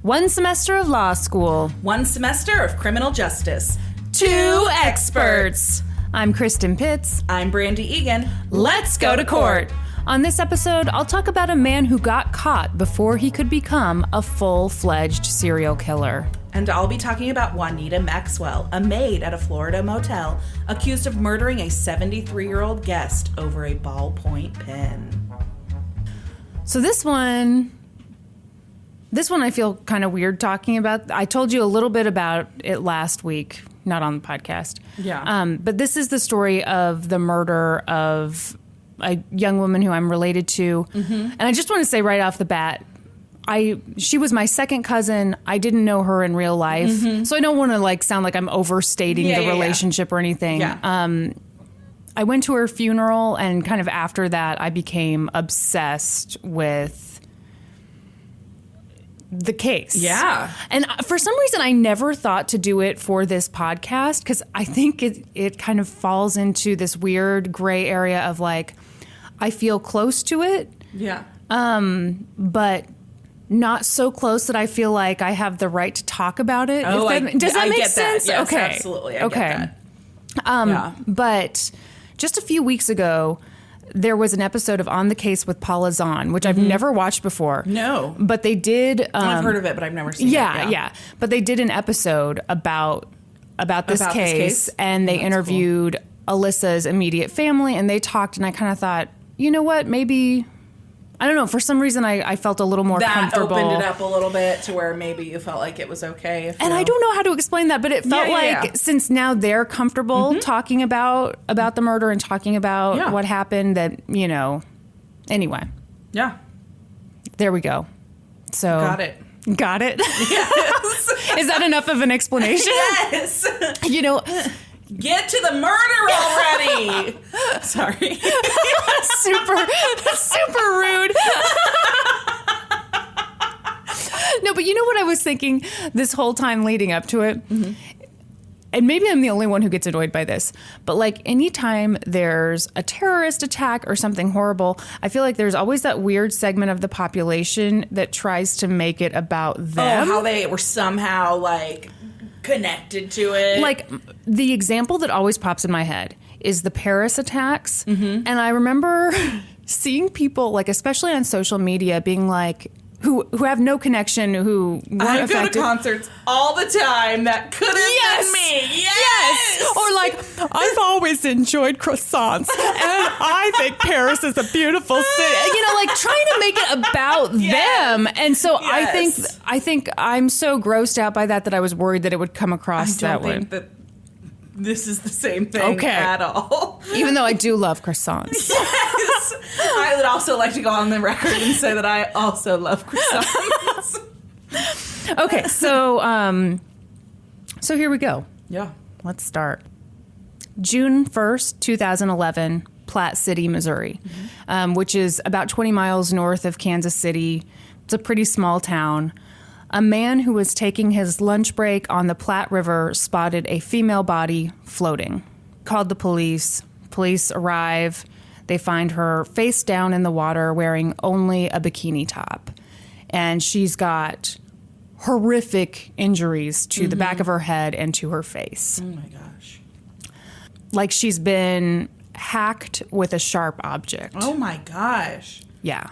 One semester of law school. One semester of criminal justice. Two experts. I'm Kristin Pitts. I'm Brandi Egan. Let's go to court. On this episode, I'll talk about a man who got caught before he could become a full-fledged serial killer. And I'll be talking about Juanita Maxwell, a maid at a Florida motel, accused of murdering a 73-year-old guest over a ballpoint pen. So this one I feel kind of weird talking about. I told you a little bit about it last week, not on the podcast. Yeah. But this is the story of the murder of a young woman who I'm related to. Mm-hmm. And I just want to say right off the bat, she was my second cousin. I didn't know her in real life. Mm-hmm. So I don't want to sound like I'm overstating the relationship or anything. Yeah. I went to her funeral, and kind of after that, I became obsessed with the case. Yeah. And for some reason, I never thought to do it for this podcast, because I think it kind of falls into this weird gray area of I feel close to it. Yeah. But not so close that I feel like I have the right to talk about it. Oh, does that make sense? That. Yes, okay. Absolutely. I get that. But just a few weeks ago, there was an episode of On the Case with Paula Zahn, which I've never watched before. No. But they did... I've heard of it, but I've never seen it. Yeah. But they did an episode about this case, and they interviewed Alyssa's immediate family, and they talked, and I kind of thought, you know what, maybe... I don't know. For some reason, I felt a little more comfortable. That opened it up a little bit to where maybe you felt like it was okay. And I don't know how to explain that, but it felt since now they're comfortable talking about the murder and talking about what happened, that, anyway. Yeah. There we go. So Got it? Yes. Is that enough of an explanation? Yes. Get to the murder already! Sorry. super rude. No, but you know what I was thinking this whole time leading up to it? Mm-hmm. And maybe I'm the only one who gets annoyed by this, but anytime there's a terrorist attack or something horrible, I feel like there's always that weird segment of the population that tries to make it about them. Oh, how they were somehow connected to it. The example that always pops in my head is the Paris attacks. Mm-hmm. And I remember seeing people, especially on social media, being who have no connection, who weren't affected. I go to concerts all the time. That could have been me. Yes. Or I've always enjoyed croissants, and I think Paris is a beautiful city. Trying to make it about them. And so I think I'm so grossed out by that I was worried that it would come across that way. I don't think that this is the same thing at all. Even though I do love croissants. Yes. I would also like to go on the record and say that I also love croissants. Okay, so here we go. Yeah. Let's start. June 1st, 2011, Platte City, Missouri, which is about 20 miles north of Kansas City. It's a pretty small town. A man who was taking his lunch break on the Platte River spotted a female body floating. Called the police. Police arrive. They find her face down in the water wearing only a bikini top. And she's got horrific injuries to the back of her head and to her face. Oh my gosh. She's been hacked with a sharp object. Oh my gosh. Yeah.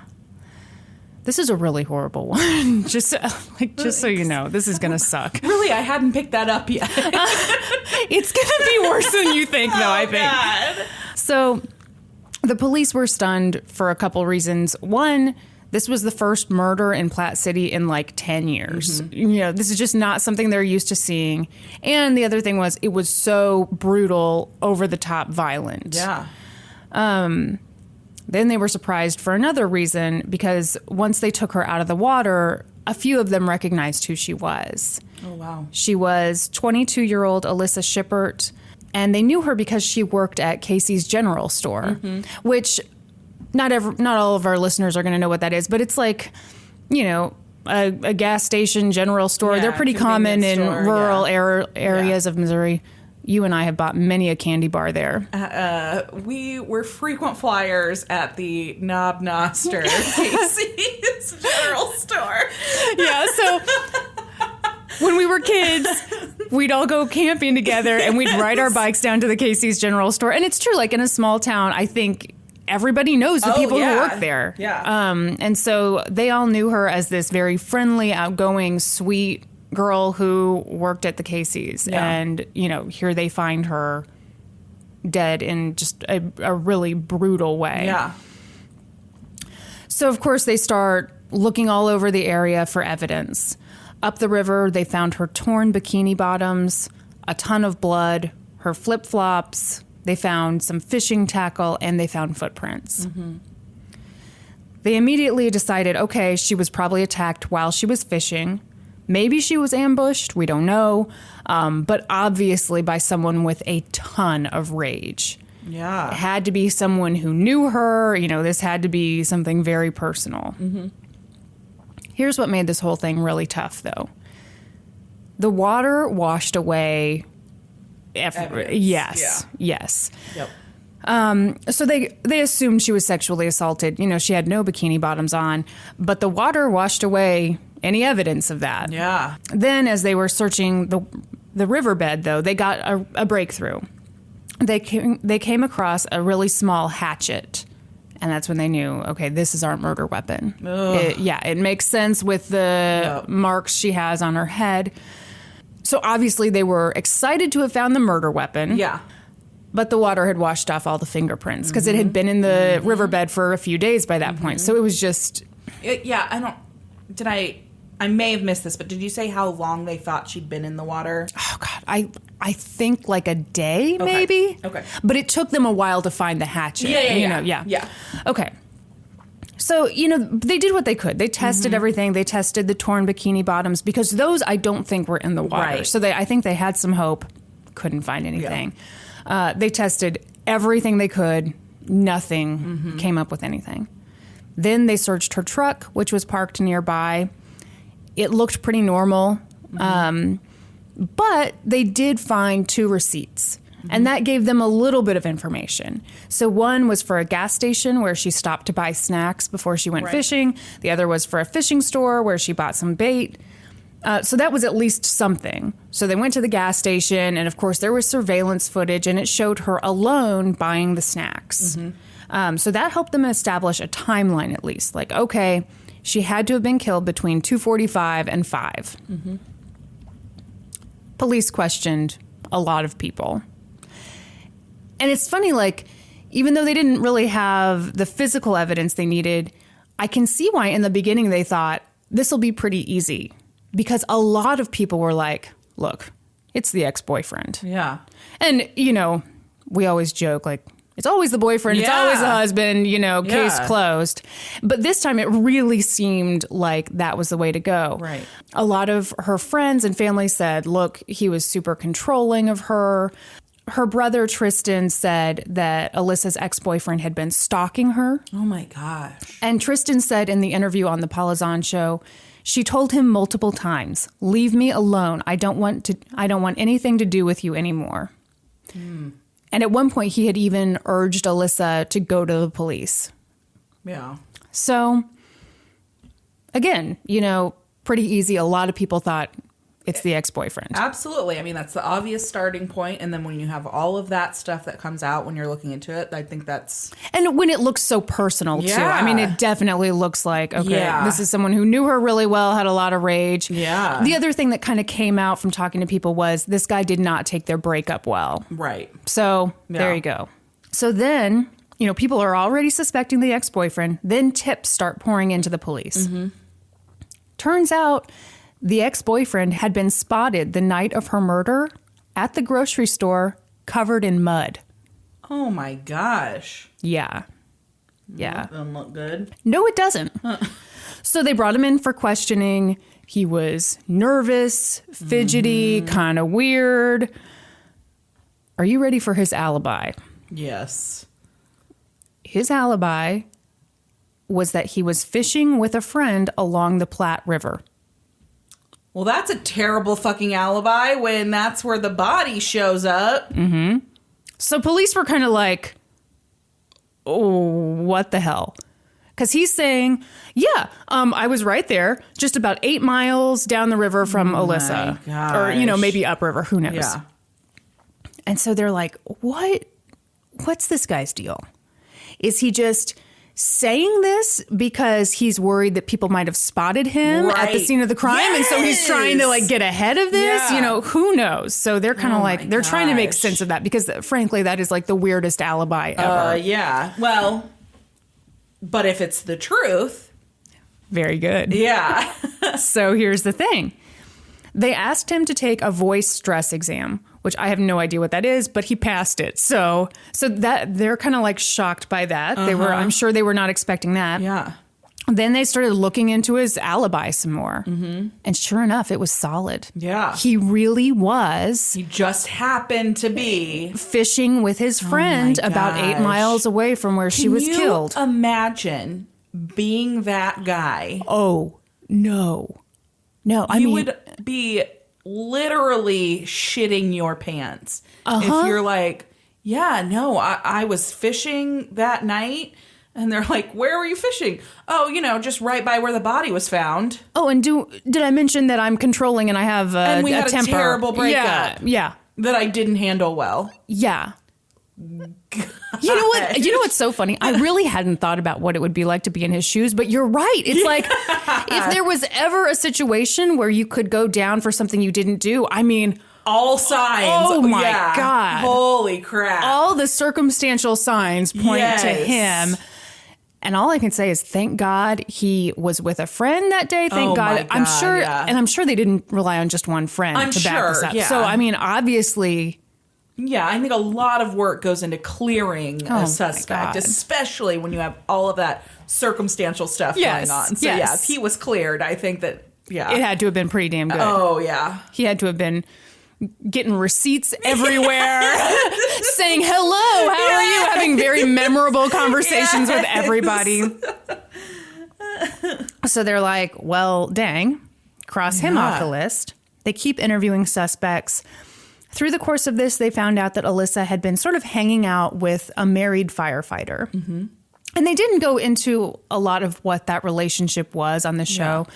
This is a really horrible one. just so you know, this is going to suck. Really, I hadn't picked that up yet. It's going to be worse than you think, though, I think. God. So the police were stunned for a couple reasons. One, this was the first murder in Platte City in 10 years. Mm-hmm. This is just not something they're used to seeing. And the other thing was it was so brutal, over-the-top violent. Yeah. Then they were surprised for another reason, because once they took her out of the water, a few of them recognized who she was. Oh, wow. She was 22-year-old Alissa Shippert, and they knew her because she worked at Casey's General Store, which not all of our listeners are going to know what that is, but it's a gas station general store. Yeah, They're pretty common in rural areas of Missouri. You and I have bought many a candy bar there. We were frequent flyers at the Knob Noster Casey's General Store. Yeah, so were kids, we'd all go camping together and we'd ride our bikes down to the Casey's General Store. And it's true, like in a small town, I think everybody knows the people who work there. Yeah. And so they all knew her as this very friendly, outgoing, sweet girl who worked at the Casey's. Yeah. And, here they find her dead in just a really brutal way. Yeah. So, of course, they start looking all over the area for evidence. Up the river, they found her torn bikini bottoms, a ton of blood, her flip-flops. They found some fishing tackle, and they found footprints. Mm-hmm. They immediately decided, okay, she was probably attacked while she was fishing. Maybe she was ambushed. We don't know. But obviously by someone with a ton of rage. Yeah. It had to be someone who knew her. This had to be something very personal. Mm-hmm. Here's what made this whole thing really tough, though. The water washed away Evidence. Yes. Yeah. Yes. Yep. So they assumed she was sexually assaulted. She had no bikini bottoms on, but the water washed away any evidence of that. Yeah. Then as they were searching the riverbed, though, they got a breakthrough. They came across a really small hatchet. And that's when they knew, okay, this is our murder weapon. It makes sense with the marks she has on her head. So obviously they were excited to have found the murder weapon. Yeah. But the water had washed off all the fingerprints because it had been in the riverbed for a few days by that point. So it was just... I may have missed this, but did you say how long they thought she'd been in the water? Oh, God. I think like a day, maybe. Okay. But it took them a while to find the hatchet. Yeah. Okay. So, they did what they could. They tested everything. They tested the torn bikini bottoms because those I don't think were in the water. Right. So I think they had some hope. Couldn't find anything. Yeah. They tested everything they could. Nothing came up with anything. Then they searched her truck, which was parked nearby. It looked pretty normal. But they did find 2 receipts. And that gave them a little bit of information. So one was for a gas station where she stopped to buy snacks before she went fishing. The other was for a fishing store where she bought some bait. So that was at least something. So they went to the gas station, and of course there was surveillance footage, and it showed her alone buying the snacks. So that helped them establish a timeline at least. Like, okay, she had to have been killed between 2:45 and 5. Police questioned a lot of people. And it's funny, like, even though they didn't really have the physical evidence they needed, I can see why in the beginning they thought this will be pretty easy. Because a lot of people were like, look, it's the ex-boyfriend. Yeah. And, we always joke, like, it's always the boyfriend, it's always the husband, case closed. But this time it really seemed like that was the way to go. Right. A lot of her friends and family said, look, he was super controlling of her. Her brother, Tristan, said that Alissa's ex-boyfriend had been stalking her. Oh, my gosh. And Tristan said in the interview on the Palazan show, she told him multiple times, leave me alone. I don't want anything to do with you anymore. And at one point, he had even urged Alissa to go to the police. Yeah. So, again, pretty easy. A lot of people thought it's the ex-boyfriend. Absolutely. I mean, that's the obvious starting point. And then when you have all of that stuff that comes out when you're looking into it, I think that's... And when it looks so personal, too. I mean, it definitely looks like, okay, this is someone who knew her really well, had a lot of rage. Yeah. The other thing that kind of came out from talking to people was this guy did not take their breakup well. Right. So there you go. So then, people are already suspecting the ex-boyfriend. Then tips start pouring into the police. Turns out the ex-boyfriend had been spotted the night of her murder at the grocery store covered in mud. Oh my gosh. Yeah. That doesn't look good. No, it doesn't. So they brought him in for questioning. He was nervous, fidgety, kind of weird. Are you ready for his alibi? Yes. His alibi was that he was fishing with a friend along the Platte River. Well, that's a terrible fucking alibi when that's where the body shows up. So police were kind of like, oh, what the hell? Because he's saying, I was right there, just about 8 miles down the river from Alissa. Or, maybe upriver, who knows? Yeah. And so they're like, what's this guy's deal? Is he just saying this because he's worried that people might have spotted him at the scene of the crime? And so he's trying to like get ahead of this, who knows? So they're kind of they're trying to make sense of that because frankly, that is like the weirdest alibi ever. Yeah. Well, but if it's the truth. Very good. Yeah. So here's the thing. They asked him to take a voice stress exam, which I have no idea what that is, but he passed it. So that they're kind of like shocked by that. I'm sure they were not expecting that. Yeah. Then they started looking into his alibi some more. Mm-hmm. And sure enough, it was solid. Yeah. He really was. He just happened to be fishing with his friend about 8 miles away from where she was killed. Can you imagine being that guy? Oh, no. No, you would be literally shitting your pants if you're like, I was fishing that night. And they're like, where were you fishing? Oh, just right by where the body was found. Oh, and did I mention that I'm controlling and I have and we had a temper? Terrible breakup. Yeah. That I didn't handle well. Yeah. Gosh. You know what? You know what's so funny? I really hadn't thought about what it would be like to be in his shoes, but you're right. It's like if there was ever a situation where you could go down for something you didn't do, I mean, all signs. Oh my God. Holy crap. All the circumstantial signs point to him. And all I can say is thank God he was with a friend that day. Thank God. I'm sure. Yeah. And I'm sure they didn't rely on just one friend to back this up. Yeah. So, I mean, obviously. Yeah, I think a lot of work goes into clearing a suspect, especially when you have all of that circumstantial stuff going on. So, if he was cleared, I think that, it had to have been pretty damn good. Oh, yeah. He had to have been getting receipts everywhere, saying, hello, how are you? Having very memorable conversations with everybody. So they're like, well, dang, cross him off the list. They keep interviewing suspects. Through the course of this, they found out that Alissa had been sort of hanging out with a married firefighter. Mm-hmm. And they didn't go into a lot of what that relationship was on the show.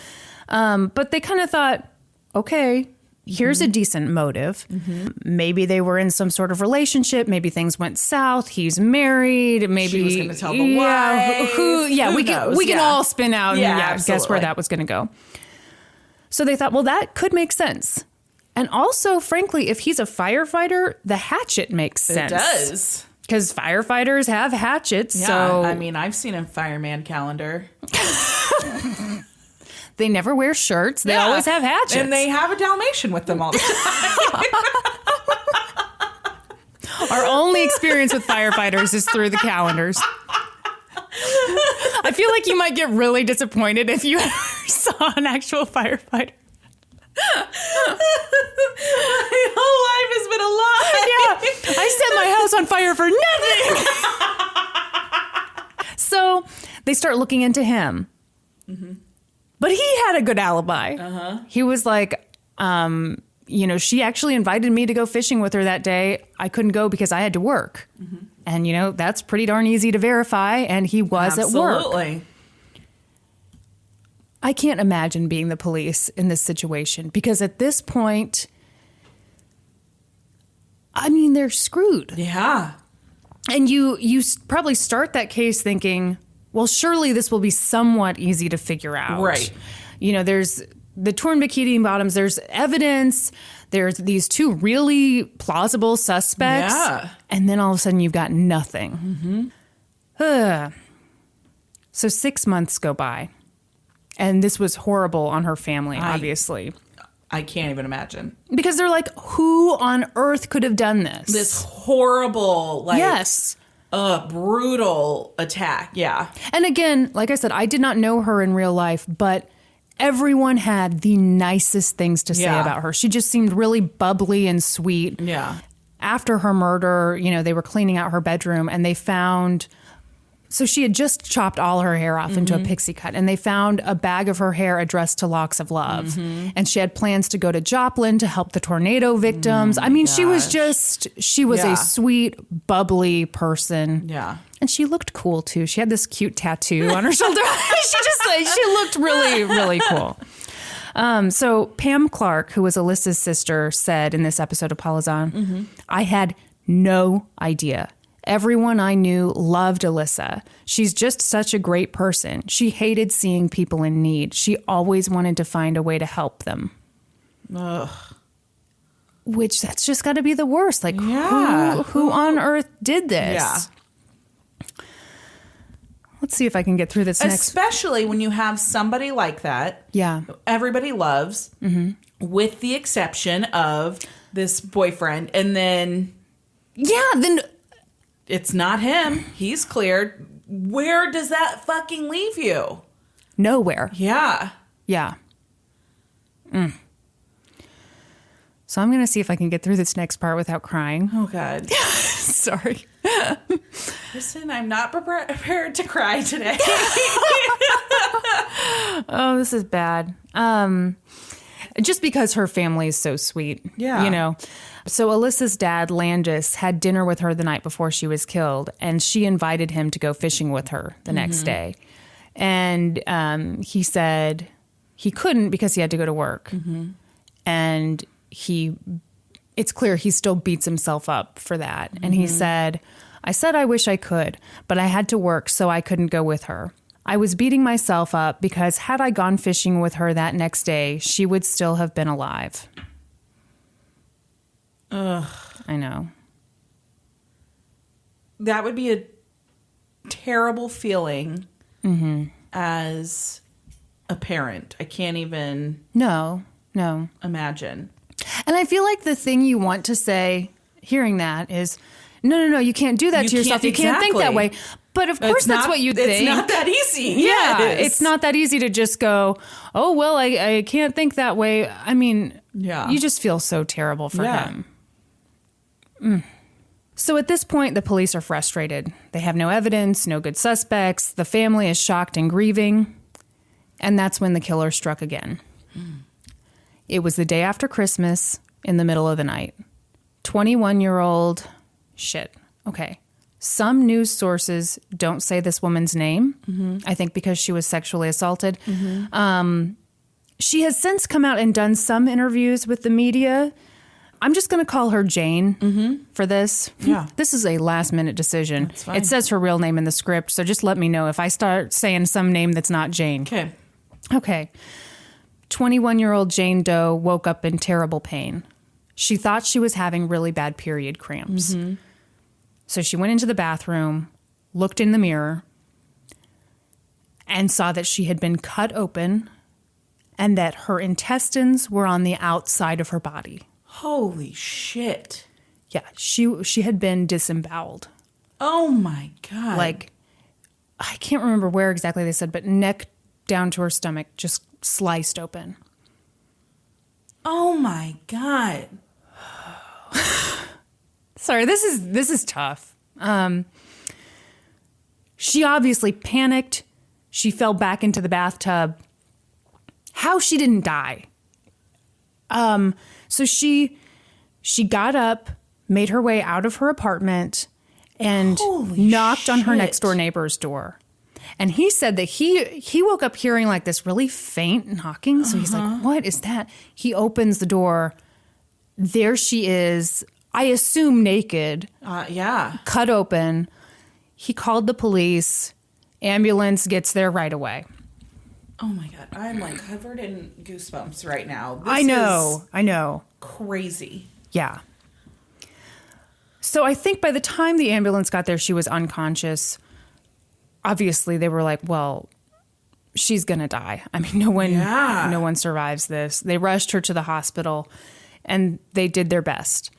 But they kind of thought, okay, here's a decent motive. Mm-hmm. Maybe they were in some sort of relationship. Maybe things went south. He's married. Maybe she was going to tell the wife. Who knows? We can all spin out and guess where that was going to go. So they thought, well, that could make sense. And also, frankly, if he's a firefighter, the hatchet makes sense. It does. Because firefighters have hatchets. Yeah, so I mean, I've seen a fireman calendar. They never wear shirts. They always have hatchets. And they have a Dalmatian with them all the time. Our only experience with firefighters is through the calendars. I feel like you might get really disappointed if you ever saw an actual firefighter. My whole life has been a lie. Yeah, I set my house on fire for nothing. So they start looking into him. Mm-hmm. But he had a good alibi. Uh-huh. He was like, she actually invited me to go fishing with her that day. I couldn't go because I had to work. Mm-hmm. And, that's pretty darn easy to verify. And he was at work. Absolutely. I can't imagine being the police in this situation because at this point, I mean, they're screwed. Yeah. And you probably start that case thinking, well, surely this will be somewhat easy to figure out. Right. There's the torn bikini bottoms, there's evidence, there's these two really plausible suspects. Yeah. And then all of a sudden you've got nothing. Mm-hmm. So 6 months go by. And this was horrible on her family, obviously. I can't even imagine. Because they're like, who on earth could have done this? This horrible, brutal attack. Yeah. And again, like I said, I did not know her in real life, but everyone had the nicest things to say about her. She just seemed really bubbly and sweet. Yeah. After her murder, they were cleaning out her bedroom and they found So she had just chopped all her hair off into a pixie cut, and they found a bag of her hair addressed to Locks of Love. And she had plans to go to Joplin to help the tornado victims. I mean, she was a sweet, bubbly person. Yeah. And she looked cool too. She had this cute tattoo on her shoulder. She looked really, really cool. So Pam Clark, who was Alyssa's sister, said in this episode of Palazan, I had no idea. Everyone I knew loved Alissa. She's just such a great person. She hated seeing people in need. She always wanted to find a way to help them. Ugh. Which, that's just got to be the worst. Like, yeah. who on earth did this? Yeah. Let's see if I can get through this Especially when you have somebody like that. Yeah. Everybody loves, with the exception of this boyfriend. And then... Yeah, then... It's not him. He's cleared. Where does that fucking leave you? Nowhere. Yeah. Yeah. So I'm going to see if I can get through this next part without crying. Oh, God. Sorry. Listen, I'm not prepared to cry today. Oh, this is bad. Just because her family is so sweet. Yeah. You know. So Alyssa's dad, Landis, had dinner with her the night before she was killed, and she invited him to go fishing with her the next day. And he said he couldn't because he had to go to work. And it's clear he still beats himself up for that. And he said, I said I wish I could, but I had to work, so I couldn't go with her. I was beating myself up because had I gone fishing with her that next day, she would still have been alive. Ugh. I know. That would be a terrible feeling as a parent. I can't even No. imagine. And I feel like the thing you want to say, hearing that, is, no, you can't do that to yourself. You can't think that way. But of course that's what you think. It's not that easy. Yeah, it's not that easy to just go, oh, well, I can't think that way. I mean, you just feel so terrible for him. So at this point, the police are frustrated. They have no evidence, no good suspects. The family is shocked and grieving. And that's when the killer struck again. It was the day after Christmas, in the middle of the night. 21-year-old... Shit. Okay. Some news sources don't say this woman's name, I think because she was sexually assaulted. She has since come out and done some interviews with the media. I'm just going to call her Jane for this. Yeah. This is a last-minute decision. That's fine. It says her real name in the script, so just let me know if I start saying some name that's not Jane. Okay. 21-year-old Jane Doe woke up in terrible pain. She thought she was having really bad period cramps. So she went into the bathroom, looked in the mirror, and saw that she had been cut open and that her intestines were on the outside of her body. Holy shit. Yeah, she had been disemboweled. Oh my God. Like, I can't remember where exactly they said, but neck down to her stomach, just sliced open. Oh my God. Sorry, this is tough. She obviously panicked. She fell back into the bathtub. How she didn't die. So she got up, made her way out of her apartment, and knocked on her next door neighbor's door. And he said that he woke up hearing like this really faint knocking. So he's like, what is that? He opens the door. There she is, I assume naked. Yeah. Cut open. He called the police. Ambulance gets there right away. Oh my God. I'm like covered in goosebumps right now. This I know. Crazy. Yeah. So I think by the time the ambulance got there, she was unconscious. Obviously, they were like, well, she's going to die. I mean, no one survives this. They rushed her to the hospital, and they did their best.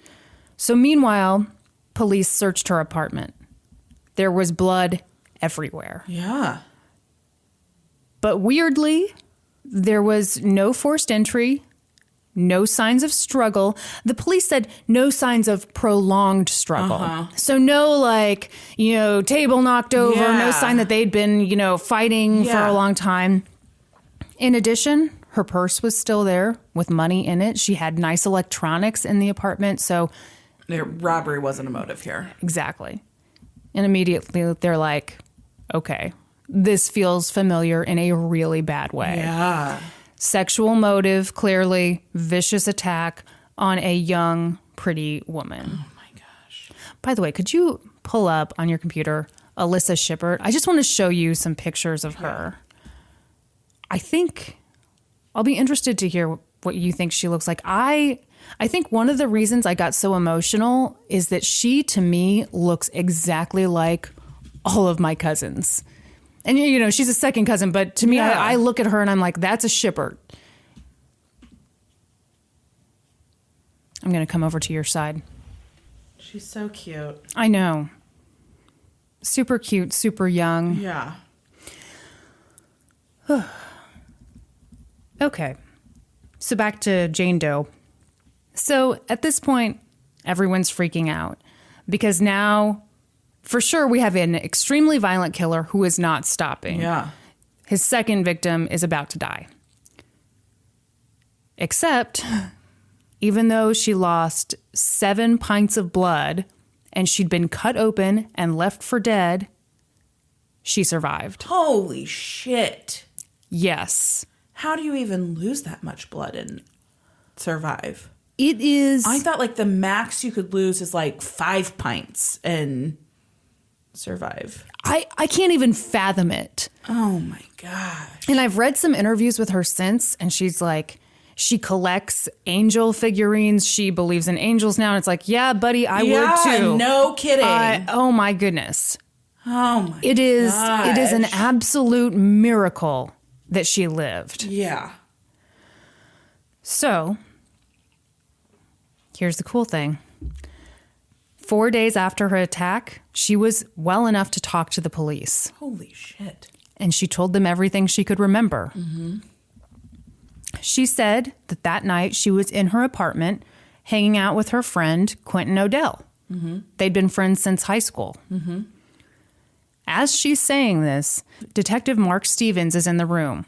So meanwhile, police searched her apartment. There was blood everywhere. Yeah. But weirdly, there was no forced entry, No signs of struggle. The police said no signs of prolonged struggle. So no, like, table knocked over, no sign that they'd been, fighting for a long time. In addition, her purse was still there with money in it. She had nice electronics in the apartment. So robbery wasn't a motive here. Exactly. And immediately they're like, okay, this feels familiar in a really bad way. Yeah. Sexual motive, clearly. Vicious attack on a young, pretty woman. Oh, my gosh. By the way, could you pull up on your computer Alissa Shippert? I just want to show you some pictures of her. I think I'll be interested to hear what you think she looks like. I think one of the reasons I got so emotional is that she, to me, looks exactly like all of my cousins. And, she's a second cousin, but to me, I look at her and I'm like, that's a Shippert. I'm going to come over to your side. She's so cute. I know. Super cute, super young. Yeah. Okay. So back to Jane Doe. So at this point, everyone's freaking out because now, for sure, we have an extremely violent killer who is not stopping. Yeah. His second victim is about to die. Except, even though she lost 7 pints of blood and she'd been cut open and left for dead, she survived. Holy shit. Yes. How do you even lose that much blood and survive? It is... I thought like the max you could lose is like 5 pints and survive. I can't even fathom it. Oh my gosh. And I've read some interviews with her since, and she's like, she collects angel figurines. She believes in angels now. And it's like, yeah, buddy, I would too. No kidding. Oh my goodness. Oh my It is an gosh. absolute miracle that she lived. Yeah. So, here's the cool thing. 4 days after her attack, she was well enough to talk to the police. Holy shit. And she told them everything she could remember. Mm-hmm. She said that night she was in her apartment hanging out with her friend, Quentin Odell. Mm-hmm. They'd been friends since high school. Mm-hmm. As she's saying this, Detective Mark Stevens is in the room.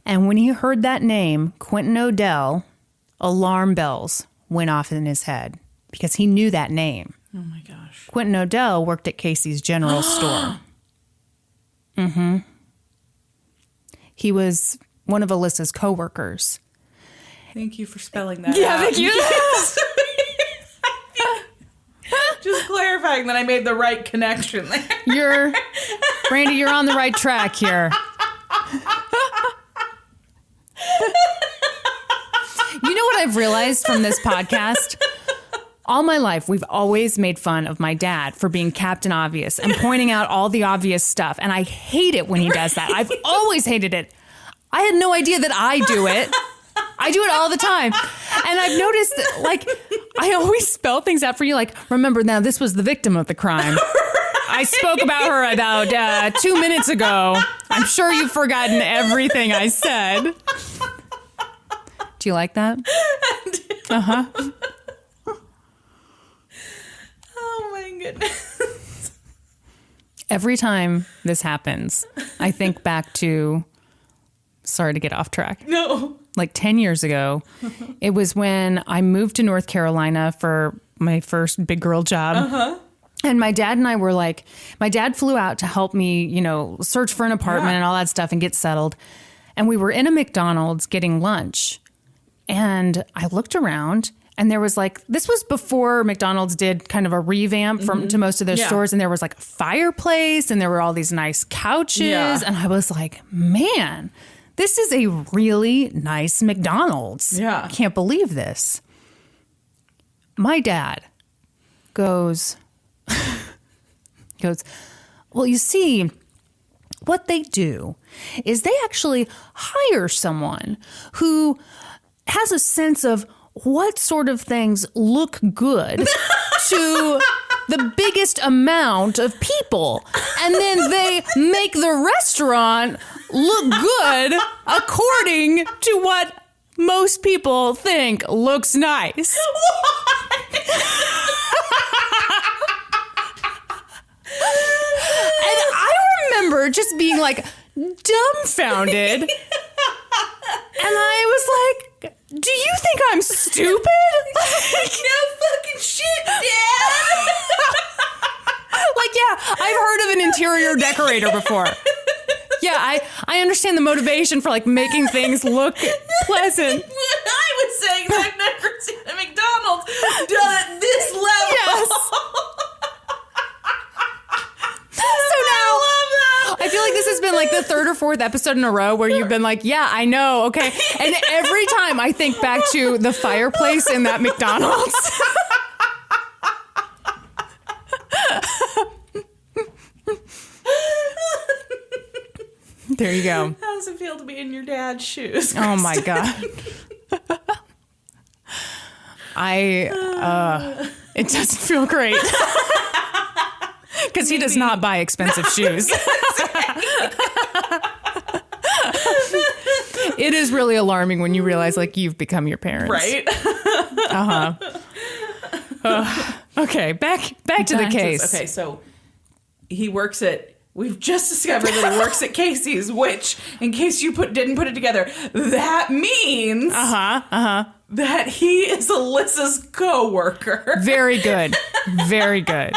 And when he heard that name, Quentin Odell, alarm bells went off in his head because he knew that name. Oh my gosh. Quentin Odell worked at Casey's General Store. Mm-hmm. He was one of Alyssa's coworkers. Thank you for spelling that Yeah, out. thank you. Just clarifying that I made the right connection there. Brandi, you're on the right track here. You know what I've realized from this podcast? All my life, we've always made fun of my dad for being Captain Obvious and pointing out all the obvious stuff. And I hate it when he does that. I've always hated it. I had no idea that I do it. I do it all the time. And I've noticed that, like, I always spell things out for you. Like, remember, now this was the victim of the crime. I spoke about her about 2 minutes ago. I'm sure you've forgotten everything I said. Do you like that? Uh-huh. Oh my goodness. Every time this happens, I think back to, sorry to get off track. No. Like 10 years ago, it was when I moved to North Carolina for my first big girl job. Uh-huh. And my dad and I were like, my dad flew out to help me, search for an apartment and all that stuff and get settled. And we were in a McDonald's getting lunch. And I looked around and there was like, this was before McDonald's did kind of a revamp to most of their stores. And there was like a fireplace and there were all these nice couches. Yeah. And I was like, man, this is a really nice McDonald's. Yeah. I can't believe this. My dad goes, well, you see, what they do is they actually hire someone who has a sense of what sort of things look good to the biggest amount of people. And then they make the restaurant look good according to what most people think looks nice. And I remember just being like dumbfounded. And I was like, do you think I'm stupid? No fucking shit, Dad. Like, yeah, I've heard of an interior decorator before. Yeah, I understand the motivation for like making things look pleasant. I was saying I've never seen a McDonald's done at this level. Yes. So now, I feel like this has been like the third or fourth episode in a row where you've been like, yeah, I know, okay. And every time I think back to the fireplace in that McDonald's. There you go. How does it feel to be in your dad's shoes, Kristin? Oh my God. It doesn't feel great. Because he does not buy expensive shoes. It is really alarming when you realize like you've become your parents. Right? Okay, back to the case. Okay, so he works at... We've just discovered that he works at Casey's, which, in case you didn't put it together, that means that he is Alyssa's co-worker. Very good. Very good.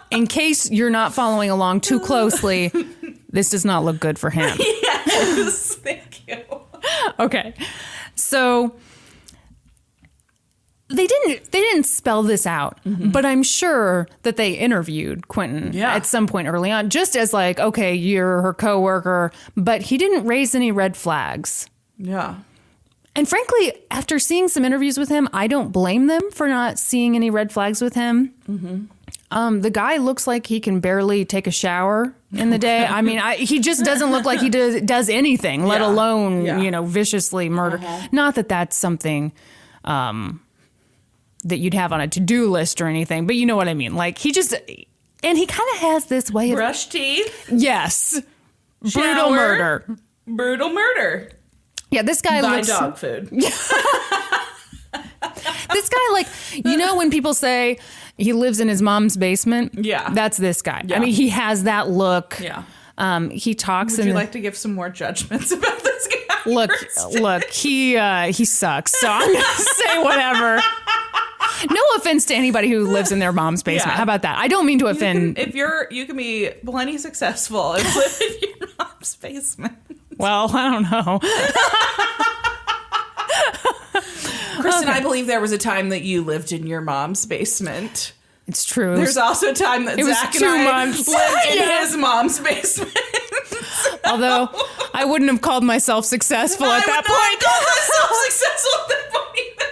In case you're not following along too closely, this does not look good for him. Yes, thank you. Okay. So they didn't spell this out, but I'm sure that they interviewed Quentin at some point early on, just as like, okay, you're her coworker, but he didn't raise any red flags. Yeah. And frankly, after seeing some interviews with him, I don't blame them for not seeing any red flags with him. The guy looks like he can barely take a shower in the day. I mean, he just doesn't look like he does anything, let alone, viciously murder. Not that that's something that you'd have on a to-do list or anything, but you know what I mean. Like, he kind of has this way of... Brush teeth. Yes. Shower, Brutal murder. Yeah, this guy Buy looks... dog food. This guy, like, when people say he lives in his mom's basement? Yeah. That's this guy. Yeah. I mean, he has that look. Yeah. He talks... Would you like to give some more judgments about this guy? Look, he sucks, so I'm going to say whatever. No offense to anybody who lives in their mom's basement. Yeah. How about that? I don't mean to offend. You can be plenty successful and live in your mom's basement. Well, I don't know. Kristin, I believe there was a time that you lived in your mom's basement. It's true. There's also a time that Zach and I lived in his mom's basement. Although I wouldn't have called myself successful at that point. I would not call myself successful at that point either.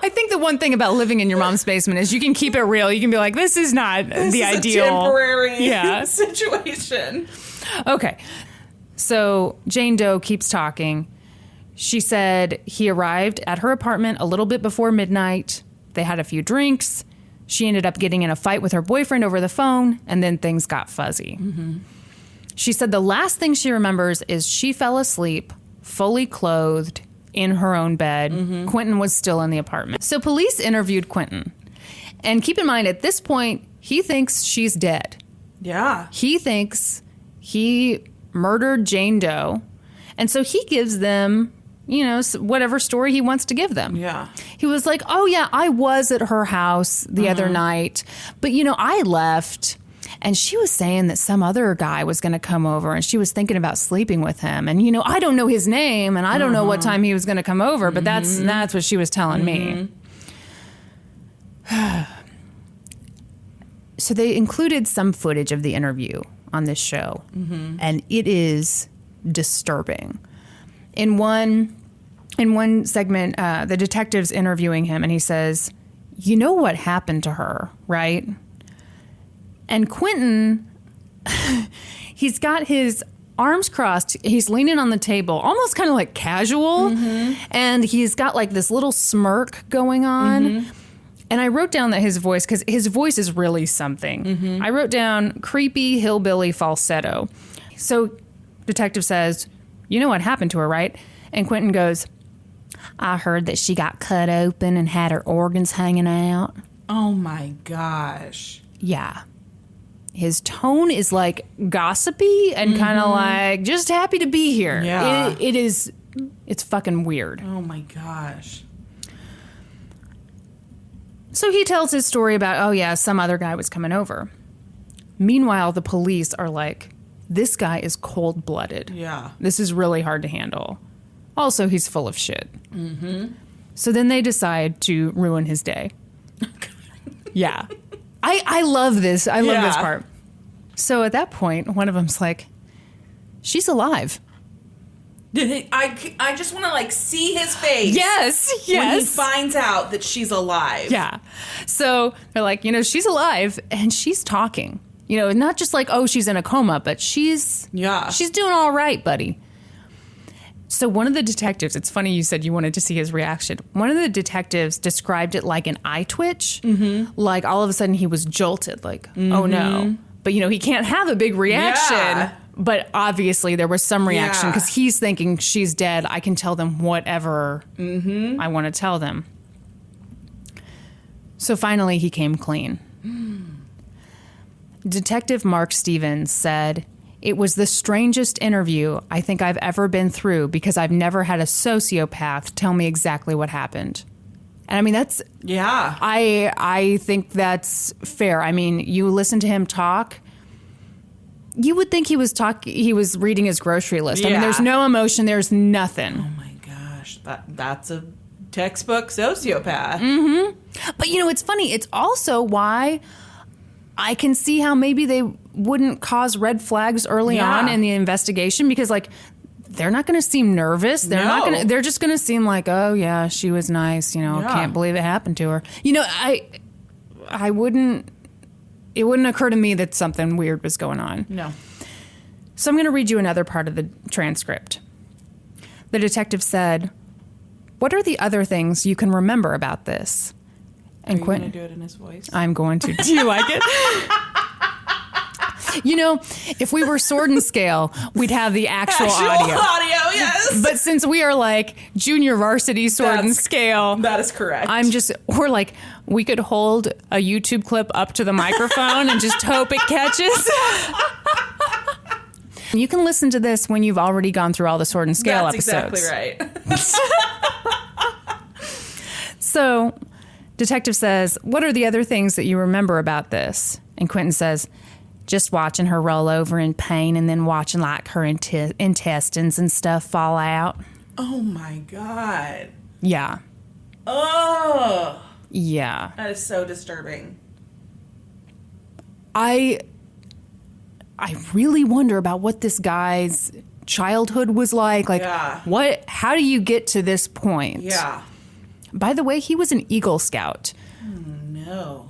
I think the one thing about living in your mom's basement is you can keep it real. You can be like, this is not the ideal. A temporary situation. Okay. So Jane Doe keeps talking. She said he arrived at her apartment a little bit before midnight. They had a few drinks. She ended up getting in a fight with her boyfriend over the phone, and then things got fuzzy. She said the last thing she remembers is she fell asleep, fully clothed, in her own bed. Quentin was still in the apartment. So police interviewed Quentin. And keep in mind, at this point, he thinks she's dead. Yeah. He thinks he murdered Jane Doe. And so he gives them, whatever story he wants to give them. Yeah. He was like, oh, yeah, I was at her house the other night. But, I left. And she was saying that some other guy was going to come over and she was thinking about sleeping with him. And, I don't know his name and I don't know what time he was going to come over, but that's what she was telling me. So they included some footage of the interview on this show. And it is disturbing. In one segment, the detective's interviewing him and he says, you know what happened to her, right? And Quentin, he's got his arms crossed. He's leaning on the table, almost kind of like casual. And he's got like this little smirk going on. And I wrote down that his voice, because his voice is really something. I wrote down creepy hillbilly falsetto. So detective says, you know what happened to her, right? And Quentin goes, I heard that she got cut open and had her organs hanging out. Oh my gosh. Yeah. His tone is like gossipy and kind of like just happy to be here. Yeah. It's fucking weird. Oh my gosh. So he tells his story about, oh yeah, some other guy was coming over. Meanwhile, the police are like, this guy is cold-blooded. Yeah. This is really hard to handle. Also, he's full of shit. So then they decide to ruin his day. Yeah. I love this. I love this part. So at that point, one of them's like, she's alive. I just want to like see his face. Yes. When he finds out that she's alive. Yeah. So they're like, she's alive and she's talking. Not just like, oh, she's in a coma, but she's doing all right, buddy. So one of the detectives, it's funny you said you wanted to see his reaction. One of the detectives described it like an eye twitch. Like all of a sudden he was jolted, like, oh no. But he can't have a big reaction. Yeah. But obviously there was some reaction because he's thinking she's dead. I can tell them whatever I want to tell them. So finally he came clean. Detective Mark Stevens said, it was the strangest interview I think I've ever been through because I've never had a sociopath tell me exactly what happened. And I mean, that's... Yeah. I think that's fair. I mean, you listen to him talk, you would think he was reading his grocery list. Yeah. I mean, there's no emotion, there's nothing. Oh my gosh. That's a textbook sociopath. But it's funny. It's also why I can see how maybe they wouldn't cause red flags early on in the investigation because, like, they're not going to seem nervous. They're just going to seem like, oh yeah, she was nice. Can't believe it happened to her. I wouldn't. It wouldn't occur to me that something weird was going on. No. So I'm going to read you another part of the transcript. The detective said, "What are the other things you can remember about this?" And Quentin, do it in his voice. I'm going to. Do you like it? If we were Sword and Scale, we'd have the actual audio. Yes. But since we are like junior varsity Sword and Scale, that is correct. We could hold a YouTube clip up to the microphone and just hope it catches. You can listen to this when you've already gone through all the Sword and Scale episodes. That's exactly right. So, detective says, "What are the other things that you remember about this?" And Quentin says, "Just watching her roll over in pain and then watching like her intestines and stuff fall out." Oh my God. Yeah. Oh. Yeah. That is so disturbing. I really wonder about what this guy's childhood was like. Like, how do you get to this point? Yeah. By the way, he was an Eagle Scout. Oh, no.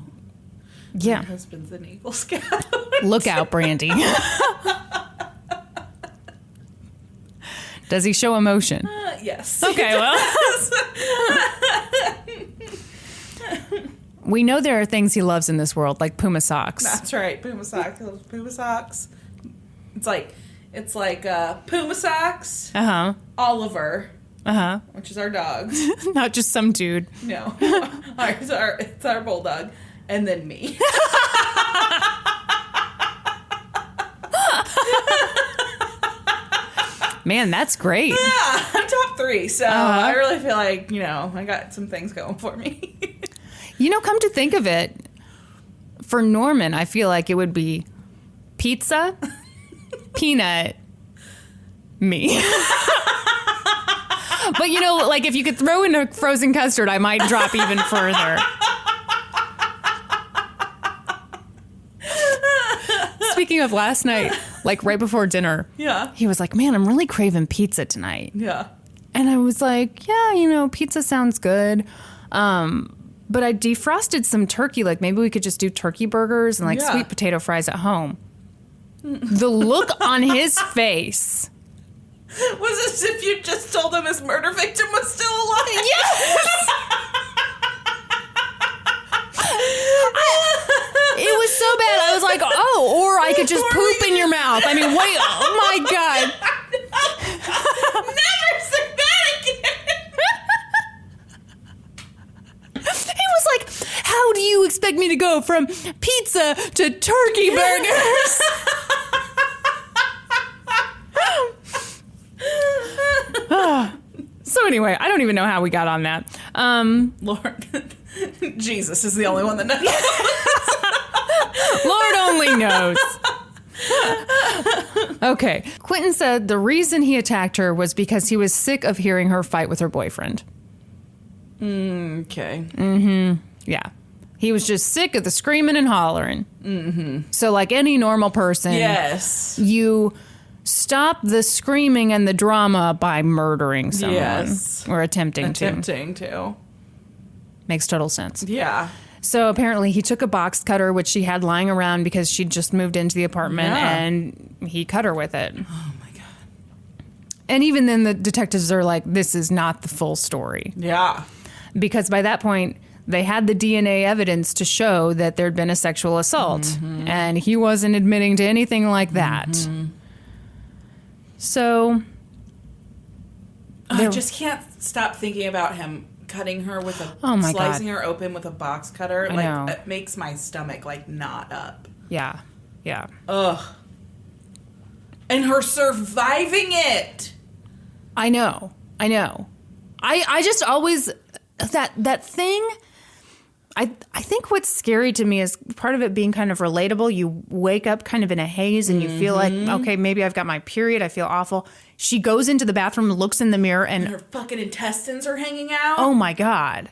Yeah. My husband's an Eagle Scout. Look out, Brandi. Does he show emotion? Yes. Okay, well. We know there are things he loves in this world, like Puma socks. That's right. Puma socks. He loves Puma socks. It's like Puma socks. Uh-huh. Oliver. Uh-huh. Which is our dog. Not just some dude. No. It's our bulldog. And then me. Man, that's great. Yeah, I'm top 3. So I really feel like, I got some things going for me. Come to think of it, for Norman, I feel like it would be pizza, peanut, me. But, like if you could throw in a frozen custard, I might drop even further. Speaking of last night, like right before dinner, he was like, "Man, I'm really craving pizza tonight." Yeah. And I was like, "Yeah, pizza sounds good." But I defrosted some turkey. Like maybe we could just do turkey burgers and like sweet potato fries at home. The look on his face was as if you just told him his murder victim was still alive. Yes. It was so bad. I was like, oh, or I could just poop in your mouth. I mean, wait, oh my God. expect me to go from pizza to turkey burgers? So anyway, I don't even know how we got on that. Lord, Jesus is the only one that knows. Lord only knows. Okay. Quentin said the reason he attacked her was because he was sick of hearing her fight with her boyfriend. Okay. Yeah. He was just sick of the screaming and hollering. So like any normal person, Yes. you stop the screaming and the drama by murdering someone. Yes. Or attempting to. Makes total sense. Yeah. So apparently he took a box cutter, which she had lying around because she'd just moved into the apartment, and he cut her with it. Oh, my God. And even then the detectives are like, this is not the full story. Yeah. Because by that point, they had the DNA evidence to show that there'd been a sexual assault. And he wasn't admitting to anything like that. So... I just can't stop thinking about him cutting her with a... slicing her open with a box cutter. I know. It makes my stomach, knot up. Yeah. Yeah. Ugh. And her surviving it. I know. I just always... That thing... I think what's scary to me is part of it being kind of relatable. You wake up kind of in a haze and you feel like, okay, maybe I've got my period. I feel awful. She goes into the bathroom, looks in the mirror, and her fucking intestines are hanging out. Oh my God.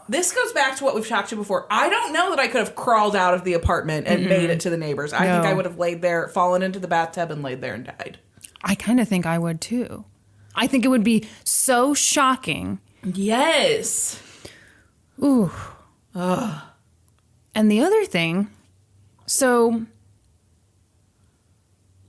This goes back to what we've talked to before. I don't know that I could have crawled out of the apartment and made it to the neighbors. I think I would have laid there, fallen into the bathtub and laid there and died. I kind of think I would too. I think it would be so shocking. Yes. Ooh. And the other thing, so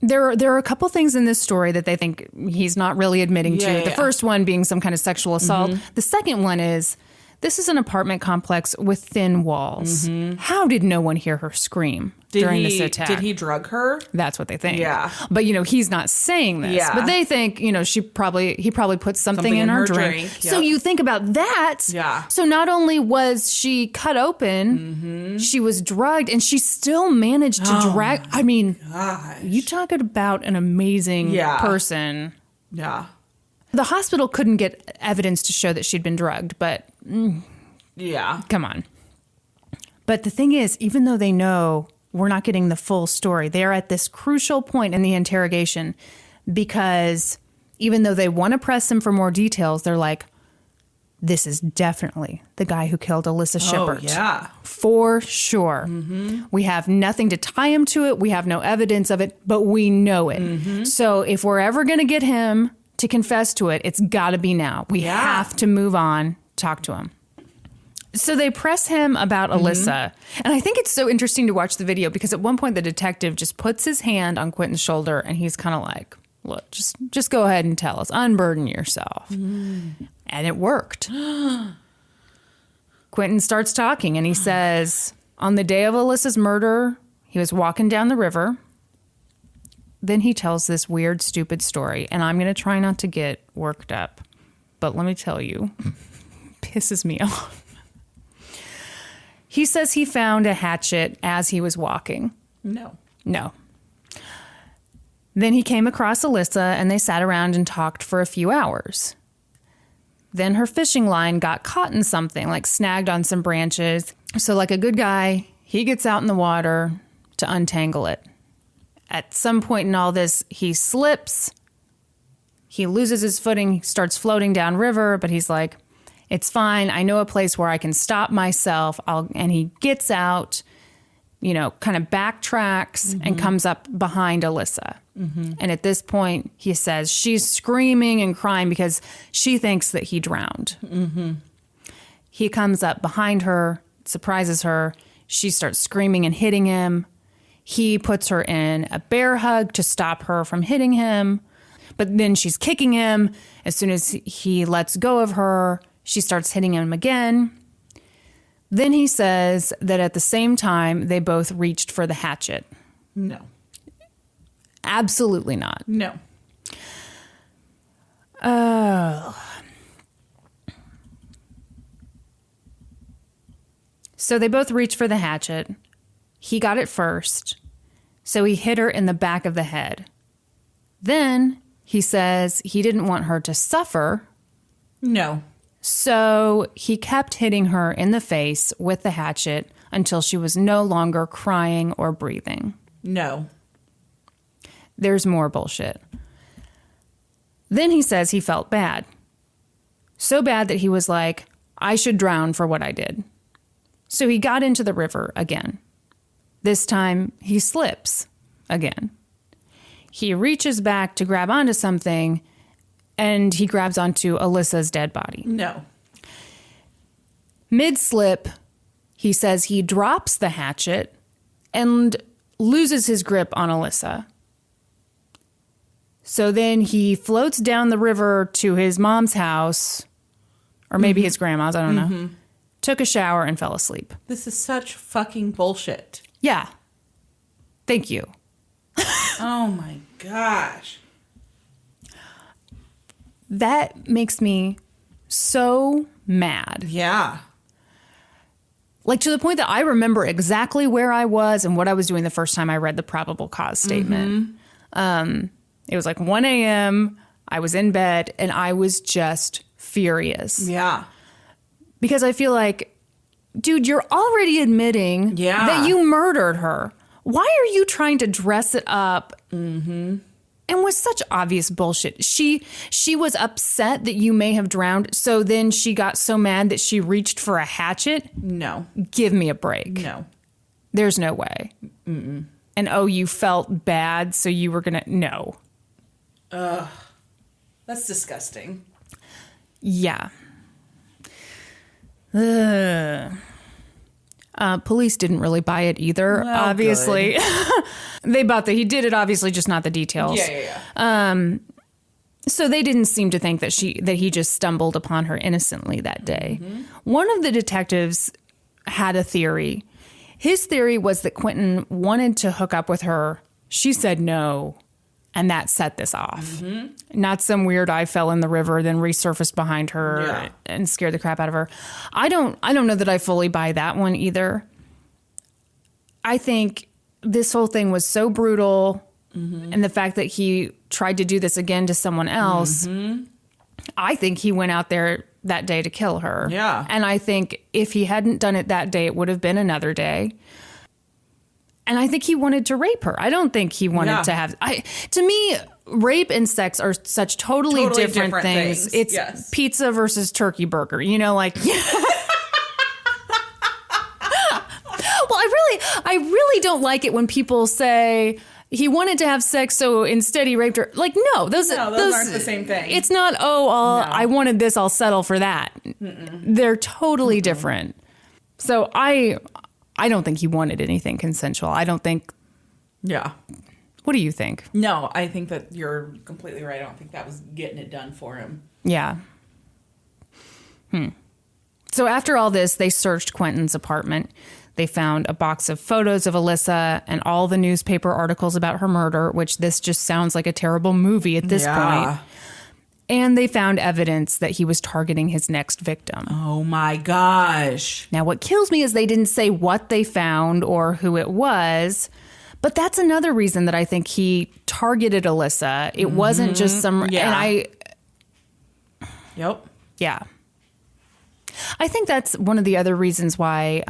there are a couple things in this story that they think he's not really admitting to. The first one being some kind of sexual assault. The second one is, this is an apartment complex with thin walls. How did no one hear her scream during this attack? Did he drug her? That's what they think. Yeah. But, he's not saying this. Yeah. But they think, he probably put something in her drink. Yep. So you think about that. Yeah. So not only was she cut open, she was drugged, and she still managed to drag. I mean, gosh. You talk about an amazing person. Yeah. The hospital couldn't get evidence to show that she'd been drugged, but yeah, come on. But the thing is, even though they know we're not getting the full story, they're at this crucial point in the interrogation, because even though they want to press him for more details, they're like, this is definitely the guy who killed Alissa Shippert. Oh, yeah. For sure. We have nothing to tie him to it. We have no evidence of it, but we know it. So if we're ever going to get him to confess to it, it's got to be now. We have to move on, talk to him. So they press him about Alissa. And I think it's so interesting to watch the video, because at one point the detective just puts his hand on Quentin's shoulder and he's kind of like, look, just go ahead and tell us. Unburden yourself. And it worked. Quentin starts talking and he says, on the day of Alissa's murder, he was walking down the river. Then he tells this weird, stupid story, and I'm going to try not to get worked up. But let me tell you, pisses me off. He says he found a hatchet as he was walking. No. Then he came across Alissa, and they sat around and talked for a few hours. Then her fishing line got caught in something, like snagged on some branches. So like a good guy, he gets out in the water to untangle it. At some point in all this, he slips, he loses his footing, starts floating downriver, but he's like, it's fine. I know a place where I can stop myself. And he gets out, kind of backtracks and comes up behind Alissa. And at this point, he says she's screaming and crying because she thinks that he drowned. He comes up behind her, surprises her. She starts screaming and hitting him. He puts her in a bear hug to stop her from hitting him. But then she's kicking him. As soon as he lets go of her, she starts hitting him again. Then he says that at the same time, they both reached for the hatchet. No. Absolutely not. No. So they both reached for the hatchet. He got it first. So he hit her in the back of the head. Then he says he didn't want her to suffer. No. So he kept hitting her in the face with the hatchet until she was no longer crying or breathing. No. There's more bullshit. Then he says he felt bad. So bad that he was like, I should drown for what I did. So he got into the river again. This time he slips again. He reaches back to grab onto something, and he grabs onto Alissa's dead body. No. Mid-slip, he says he drops the hatchet and loses his grip on Alissa. So then he floats down the river to his mom's house, or maybe his grandma's, I don't know. Took a shower and fell asleep. This is such fucking bullshit. Yeah. Thank you. Oh my gosh. That makes me so mad. Yeah. Like, to the point that I remember exactly where I was and what I was doing the first time I read the probable cause statement. It was like 1 a.m. I was in bed and I was just furious. Yeah. Because I feel like, dude, you're already admitting that you murdered her. Why are you trying to dress it up? And with such obvious bullshit. She was upset that you may have drowned, so then she got so mad that she reached for a hatchet? No. Give me a break. No. There's no way. And oh, you felt bad, so you were gonna... No. Ugh. That's disgusting. Yeah. Ugh. Police didn't really buy it either, Well, obviously. They bought that he did it, obviously, just not the details. Yeah. So they didn't seem to think that he just stumbled upon her innocently that day. One of the detectives had a theory. His theory was that Quentin wanted to hook up with her. She said no, and that set this off. Not some weird I fell in the river, then resurfaced behind her and scared the crap out of her. I don't know that I fully buy that one either. I think this whole thing was so brutal, and the fact that he tried to do this again to someone else, I think he went out there that day to kill her. Yeah. And I think if he hadn't done it that day, it would have been another day. And I think he wanted to rape her. I don't think he wanted to have... To me, rape and sex are such totally different things. It's pizza versus turkey burger. You know, like... Well, I really don't like it when people say he wanted to have sex, so instead he raped her. Like, no, those aren't the same thing. It's not, I wanted this, I'll settle for that. They're totally different. So I don't think he wanted anything consensual. I don't think... Yeah. What do you think? No, I think that you're completely right. I don't think that was getting it done for him. Yeah. So after all this, they searched Quentin's apartment. They found a box of photos of Alissa and all the newspaper articles about her murder, which this just sounds like a terrible movie at this point. And they found evidence that he was targeting his next victim. Oh my gosh. Now, what kills me is they didn't say what they found or who it was. But that's another reason that I think he targeted Alissa. It wasn't just some... Yep. Yeah. I think that's one of the other reasons why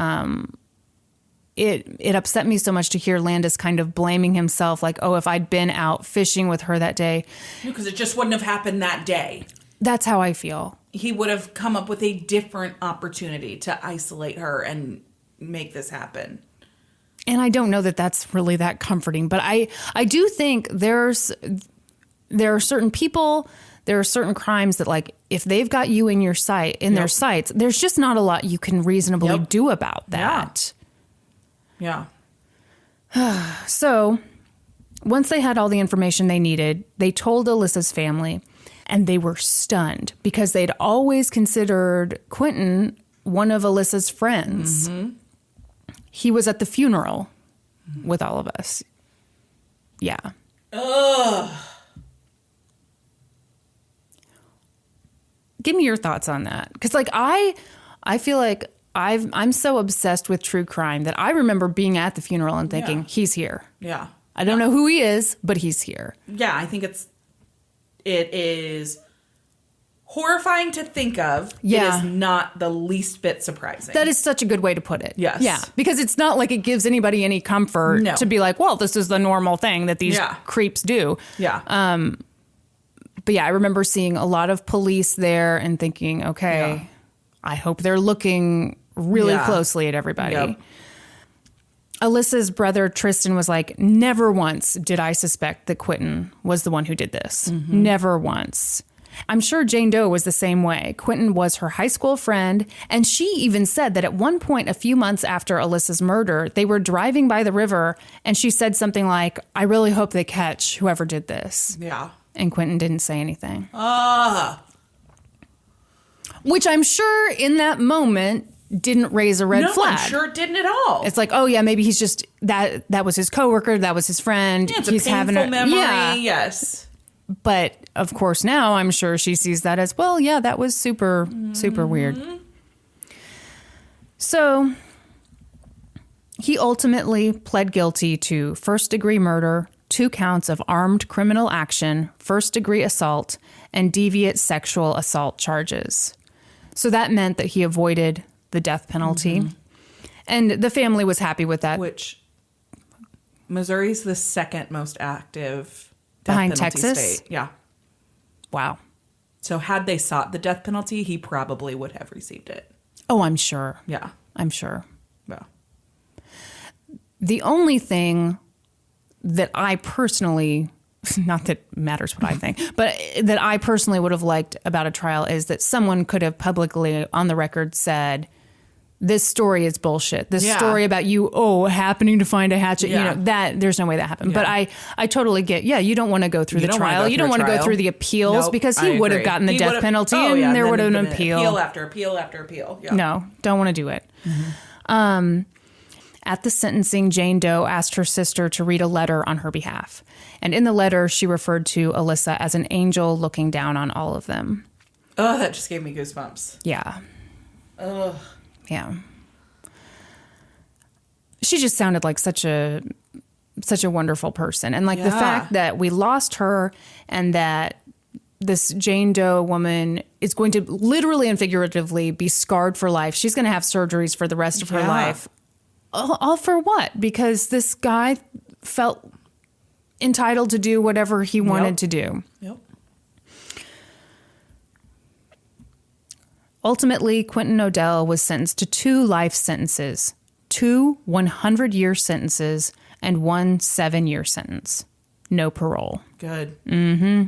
it upset me so much to hear Landis kind of blaming himself, like, oh, if I'd been out fishing with her that day. Because it just wouldn't have happened that day. That's how I feel. He would have come up with a different opportunity to isolate her and make this happen. And I don't know that that's really that comforting, but I do think there are certain people, there are certain crimes that, like, if they've got you in your sight, in their sights, there's just not a lot you can reasonably do about that. Yeah. So once they had all the information they needed, they told Alissa's family, and they were stunned because they'd always considered Quentin one of Alissa's friends. He was at the funeral with all of us. Yeah. Ugh. Give me your thoughts on that. Because, like, I feel like I'm so obsessed with true crime that I remember being at the funeral and thinking, he's here. Yeah. I don't know who he is, but he's here. Yeah, I think it is horrifying to think of. Yeah. It is not the least bit surprising. That is such a good way to put it. Yes. Yeah. Because it's not like it gives anybody any comfort to be like, well, this is the normal thing that these creeps do. Yeah. But yeah, I remember seeing a lot of police there and thinking, okay, I hope they're looking really closely at everybody. Yep. Alyssa's brother, Tristan, was like, never once did I suspect that Quentin was the one who did this. Mm-hmm. Never once. I'm sure Jane Doe was the same way. Quentin was her high school friend, and she even said that at one point, a few months after Alyssa's murder, they were driving by the river, and she said something like, I really hope they catch whoever did this. Yeah. And Quentin didn't say anything. Which I'm sure in that moment didn't raise a red flag. No, I'm sure it didn't at all. It's like, oh yeah, maybe he's just, that was his coworker, that was his friend. Yeah, it's he's a painful having memory, yes. But of course now I'm sure she sees that as, well, yeah, that was super weird. So he ultimately pled guilty to first-degree murder, 2 counts of armed criminal action, first-degree assault, and deviant sexual assault charges. So that meant that he avoided the death penalty. Mm-hmm. And the family was happy with that. Which, Missouri's the second most active behind death penalty Texas? State. Yeah. Wow. So had they sought the death penalty, he probably would have received it. Oh, I'm sure. Yeah. I'm sure. Yeah. The only thing that I personally, not that matters what I think, but that I personally would have liked about a trial is that someone could have publicly on the record said, this story is bullshit. This story about you, happening to find a hatchet, that there's no way that happened. But I totally get, you don't want to go through the trial. You don't want to go through the appeals because he would have gotten the death penalty and there would have been an appeal. Appeal after appeal after appeal. Yeah. No, don't want to do it. Mm-hmm. At the sentencing, Jane Doe asked her sister to read a letter on her behalf. And in the letter, she referred to Alissa as an angel looking down on all of them. Oh, that just gave me goosebumps. Yeah. Ugh. Yeah. She just sounded like such a wonderful person. And like the fact that we lost her and that this Jane Doe woman is going to literally and figuratively be scarred for life. She's going to have surgeries for the rest of her life. All for what? Because this guy felt entitled to do whatever he wanted to do. Yep. Ultimately, Quentin Odell was sentenced to 2 life sentences, 2 100-year sentences, and 1 7-year sentence. No parole. Good. Mm-hmm.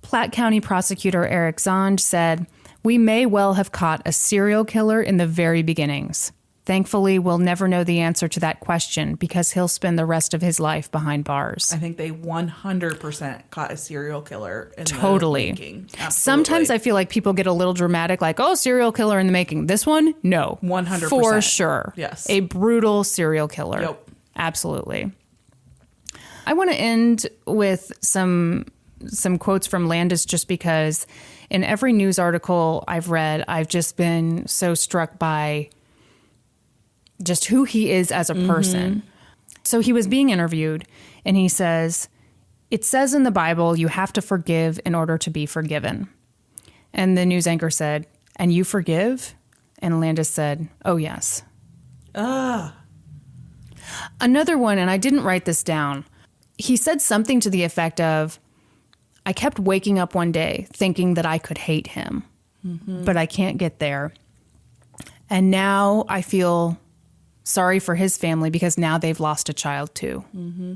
Platte County prosecutor Eric Zond said, "We may well have caught a serial killer in the very beginnings. Thankfully, we'll never know the answer to that question because he'll spend the rest of his life behind bars." I think they 100% caught a serial killer in the making. Absolutely. Sometimes I feel like people get a little dramatic, like, oh, serial killer in the making. This one? No. 100%. For sure. Yes. A brutal serial killer. Yep. Absolutely. I want to end with some quotes from Landis just because in every news article I've read, I've just been so struck by just who he is as a person. Mm-hmm. So he was being interviewed and he says, "It says in the Bible, you have to forgive in order to be forgiven." And the news anchor said, "And you forgive?" And Landis said, "Oh, yes." Another one, and I didn't write this down. He said something to the effect of, "I kept waking up one day thinking that I could hate him, but I can't get there. And now I feel sorry for his family because now they've lost a child too." Mm-hmm.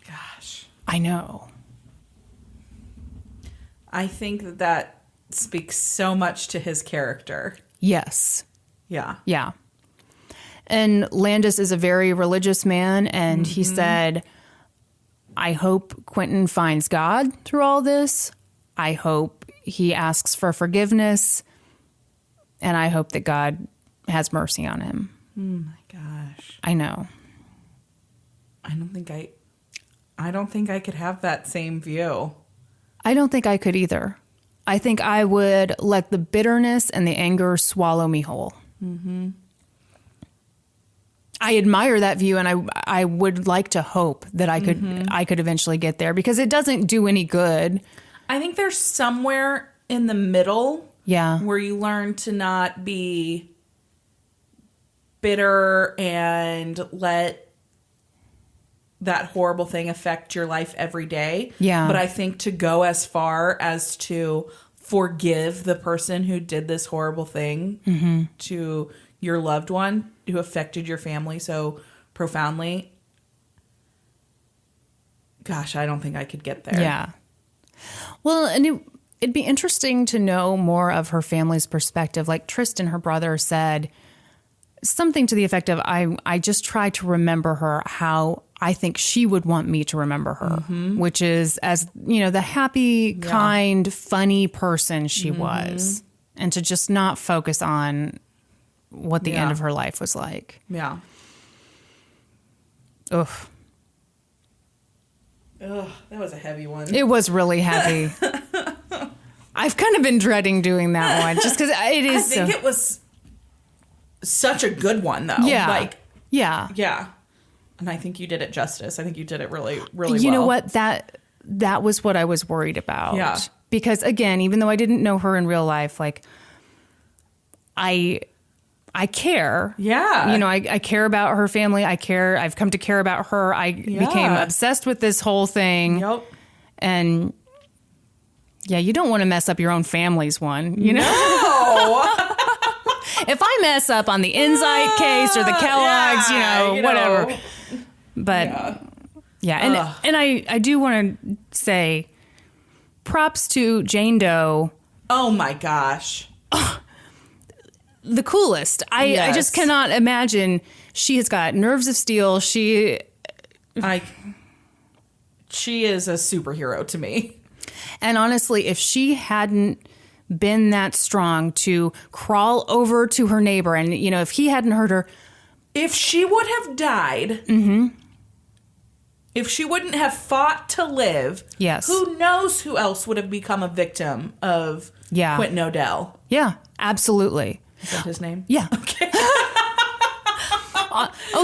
Gosh. I know. I think that speaks so much to his character. Yes. Yeah. Yeah. And Landis is a very religious man, and he said, "I hope Quentin finds God through all this. I hope he asks for forgiveness, and I hope that God has mercy on him." Oh my gosh. I know. I don't think I could have that same view. I don't think I could either. I think I would let the bitterness and the anger swallow me whole. Mm-hmm. I admire that view, and I would like to hope that I could eventually get there, because it doesn't do any good. I think there's somewhere in the middle, yeah, where you learn to not be bitter and let that horrible thing affect your life every day. Yeah. But I think to go as far as to forgive the person who did this horrible thing to your loved one who affected your family so profoundly, gosh, I don't think I could get there. Yeah. Well, and it'd be interesting to know more of her family's perspective. Like Tristan, her brother, said something to the effect of, I just try to remember her how I think she would want me to remember her, which is as, you know, the happy, kind, funny person she was, and to just not focus on what the end of her life was like. Yeah. Ugh. Ugh, that was a heavy one. It was really heavy. I've kind of been dreading doing that one just because it is. I think it was such a good one, though. Yeah. Like, yeah. Yeah. And I think you did it justice. I think you did it really, really well. You know what? That was what I was worried about. Yeah. Because again, even though I didn't know her in real life, like I care. Yeah. You know, I care about her family. I've come to care about her. I became obsessed with this whole thing. Yep. And yeah, you don't want to mess up your own family's one, you know? No. If I mess up on the Enzyte case or the Kellogg's, whatever. But and I do want to say props to Jane Doe. Oh my gosh. The coolest. I just cannot imagine. She has got nerves of steel. She is a superhero to me. And honestly, if she hadn't been that strong to crawl over to her neighbor, and if he hadn't hurt her, if she would have died, if she wouldn't have fought to live, yes, who knows who else would have become a victim of Quentin O'Dell? Yeah, absolutely. Is that his name? Yeah. Okay.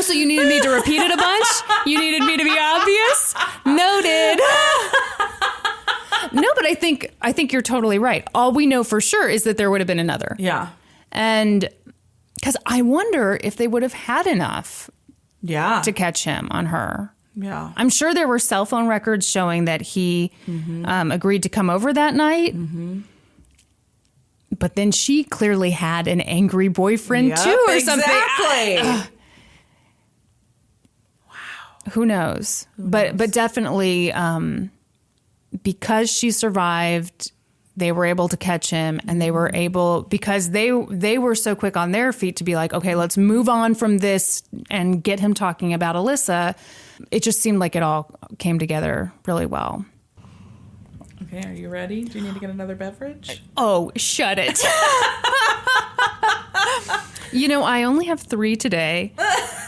So you needed me to repeat it a bunch? You needed me to be obvious? Noted. No, but I think you're totally right. All we know for sure is that there would have been another. Yeah. And because I wonder if they would have had enough to catch him on her. Yeah. I'm sure there were cell phone records showing that he agreed to come over that night. Mm-hmm. But then she clearly had an angry boyfriend too or something. Exactly. Wow. Who knows? But definitely because she survived, they were able to catch him, and they were able, because they were so quick on their feet to be like, okay, let's move on from this and get him talking about Alissa. It just seemed like it all came together really well. Okay, are you ready? Do you need to get another beverage? Oh, shut it. I only have 3 today,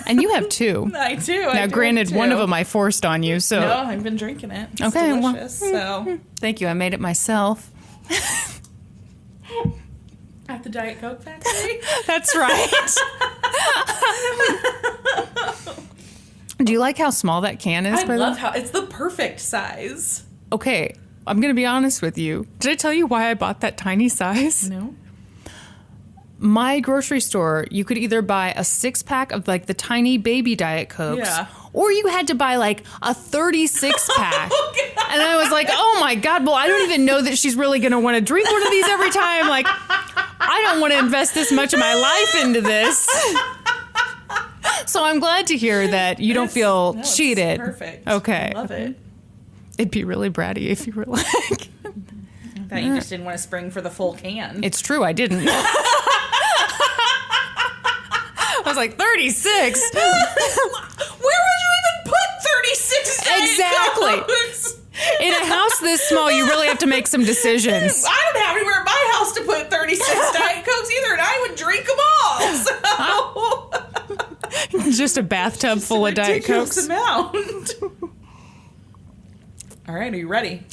and you have 2. I do. Now, granted, one of them I forced on you, so. No, I've been drinking it. It's okay, delicious, so. Thank you. I made it myself. At the Diet Coke factory? That's right. Do you like how small that can is? I love how it's the perfect size. Okay, I'm going to be honest with you. Did I tell you why I bought that tiny size? No. My grocery store, you could either buy a 6-pack of like the tiny baby Diet Cokes, or you had to buy like a 36-pack. Oh, and I was like, oh my God, well, I don't even know that she's really going to want to drink one of these every time. Like, I don't want to invest this much of my life into this. So I'm glad to hear that you don't feel cheated. It's perfect. Okay. I love it. It'd be really bratty if you were like... I thought you just didn't want to spring for the full can. It's true, I didn't. I was like, 36? Where would you even put 36 Diet Cokes? In a house this small, you really have to make some decisions. I don't have anywhere in my house to put 36 Diet Cokes either, and I would drink them all. So. Just a bathtub full of Diet Cokes. Amount. All right, are you ready?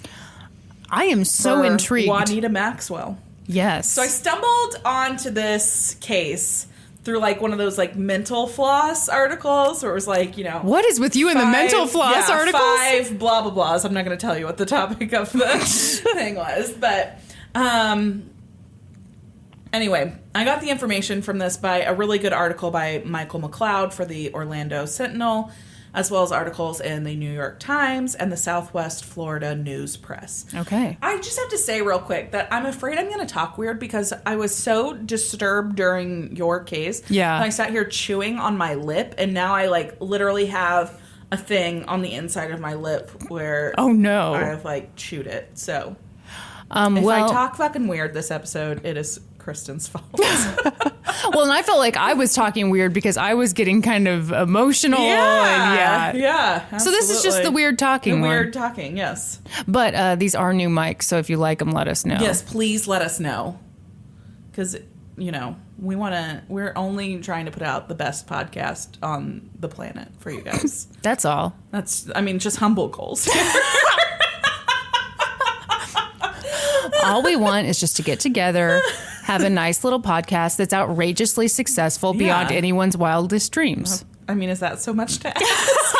I am so intrigued. Juanita Maxwell. Yes. So I stumbled onto this case through like one of those like mental floss articles where it was like, you know. What is with you and the mental floss articles? 5 blah, blah, blahs. I'm not going to tell you what the topic of the thing was. But anyway, I got the information from this by a really good article by Michael McLeod for the Orlando Sentinel, as well as articles in the New York Times and the Southwest Florida News Press. Okay. I just have to say real quick that I'm afraid I'm going to talk weird because I was so disturbed during your case. Yeah. I sat here chewing on my lip, and now I like literally have a thing on the inside of my lip where Oh, no. I've like chewed it. So if I talk fucking weird this episode, it is Kristin's fault. Well, and I felt like I was talking weird because I was getting kind of emotional. Yeah. So this is just the weird talking one. Weird talking, yes. But these are new mics, so if you like them, let us know. Yes, please let us know. Because, you know, we're only trying to put out the best podcast on the planet for you guys. That's all. Just humble goals. All we want is just to get together, have a nice little podcast that's outrageously successful beyond anyone's wildest dreams. I mean, is that so much to ask?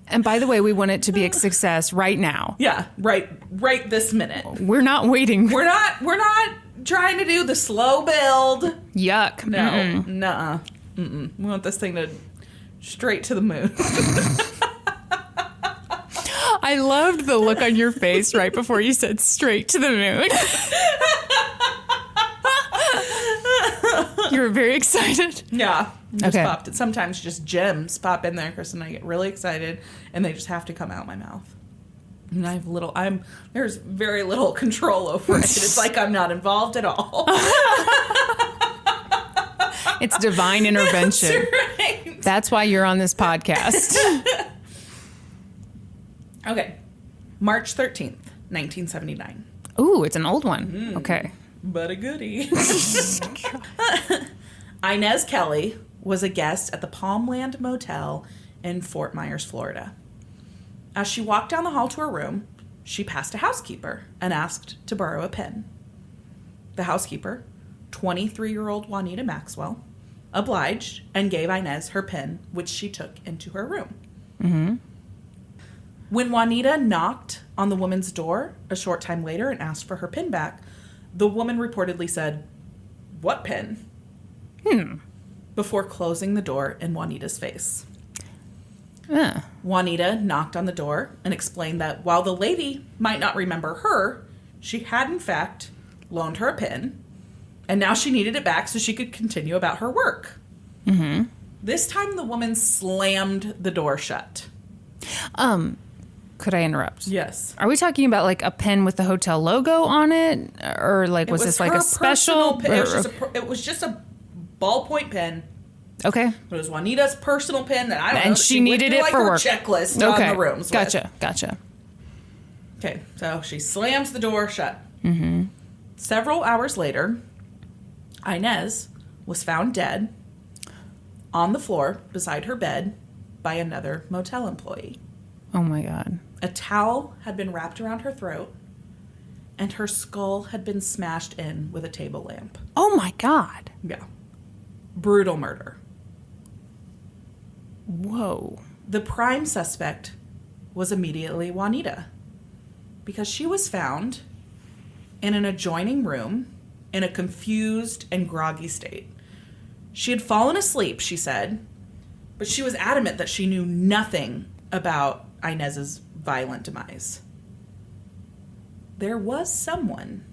And by the way, we want it to be a success right now. Yeah, right this minute. We're not waiting. We're not trying to do the slow build. Yuck. No, nuh-uh. We want this thing to straight to the moon. I loved the look on your face right before you said straight to the moon. You were very excited. Yeah. Just popped it. Sometimes just gems pop in there, Kristin, and I get really excited, and they just have to come out my mouth. And there's very little control over it. It's like I'm not involved at all. It's divine intervention. That's right. That's why you're on this podcast. Okay. March 13th, 1979. Ooh, it's an old one. Okay. But a goodie. Inez Kelly was a guest at the Palmland Motel in Fort Myers, Florida. As she walked down the hall to her room, she passed a housekeeper and asked to borrow a pen. The housekeeper, 23-year-old Juanita Maxwell, obliged and gave Inez her pen, which she took into her room. Mm-hmm. When Juanita knocked on the woman's door a short time later and asked for her pen back, the woman reportedly said, "What pen?" Before closing the door in Juanita's face. Juanita knocked on the door and explained that while the lady might not remember her, she had in fact loaned her a pen, and now she needed it back so she could continue about her work. Mm-hmm. This time the woman slammed the door shut. Could I interrupt? Yes. Are we talking about like a pen with the hotel logo on it? Or like, was this like a special? It was just a ballpoint pen. Okay. It was Juanita's personal pen that I don't know. And she needed it for work. Checklist on the rooms. Gotcha. Okay, so she slams the door shut. Mm-hmm. Several hours later, Inez was found dead on the floor beside her bed by another motel employee. Oh my God. A towel had been wrapped around her throat, and her skull had been smashed in with a table lamp. Oh my God. Yeah. Brutal murder. Whoa. The prime suspect was immediately Juanita, because she was found in an adjoining room in a confused and groggy state. She had fallen asleep, she said, but she was adamant that she knew nothing about Inez's violent demise. There was someone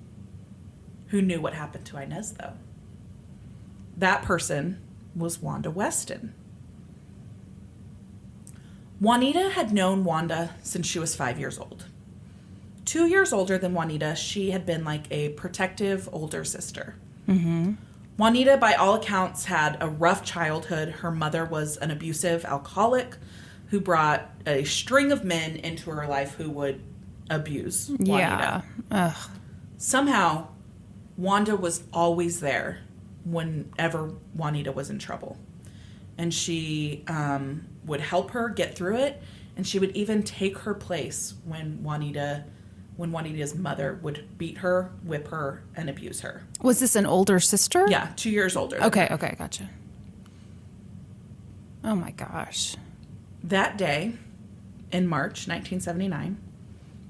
who knew what happened to Inez, though. That person was Wanda Weston. Juanita had known Wanda since she was 5 years old. 2 years older than Juanita, she had been like a protective older sister. Mm-hmm. Juanita, by all accounts, had a rough childhood. Her mother was an abusive alcoholic who brought a string of men into her life who would abuse Juanita. Yeah. Somehow, Wanda was always there whenever Juanita was in trouble. And she would help her get through it, And she would even take her place when Juanita's mother would beat her, whip her, and abuse her. Was this an older sister? Yeah, 2 years older. Okay, gotcha. Oh my gosh. That day, in March 1979,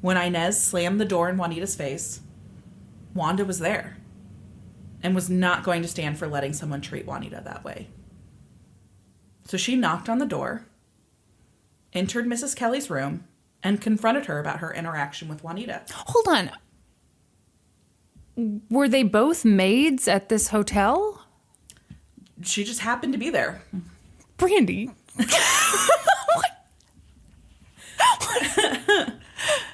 when Inez slammed the door in Juanita's face, Wanda was there and was not going to stand for letting someone treat Juanita that way. So she knocked on the door, entered Mrs. Kelly's room, and confronted her about her interaction with Juanita. Hold on. Were they both maids at this hotel? She just happened to be there. Brandi.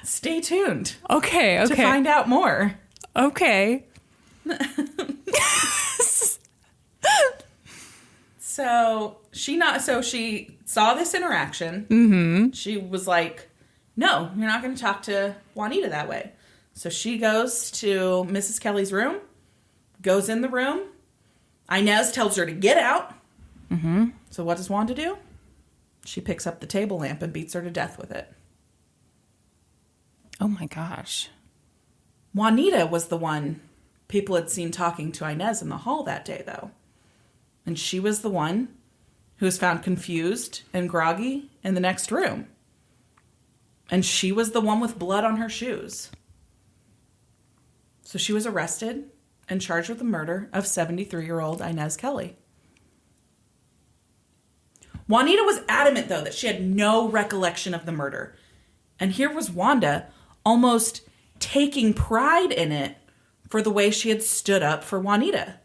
Stay tuned. Okay. To find out more. Okay. So she saw this interaction. Mm-hmm. She was like, no, you're not going to talk to Juanita that way. So she goes to Mrs. Kelly's room, goes in the room. Inez tells her to get out. Mm-hmm. So what does Wanda do? She picks up the table lamp and beats her to death with it. Oh my gosh. Juanita was the one people had seen talking to Inez in the hall that day, though. And she was the one who was found confused and groggy in the next room. And she was the one with blood on her shoes. So she was arrested and charged with the murder of 73-year-old Inez Kelly. Juanita was adamant, though, that she had no recollection of the murder. And here was Wanda almost taking pride in it for the way she had stood up for Juanita.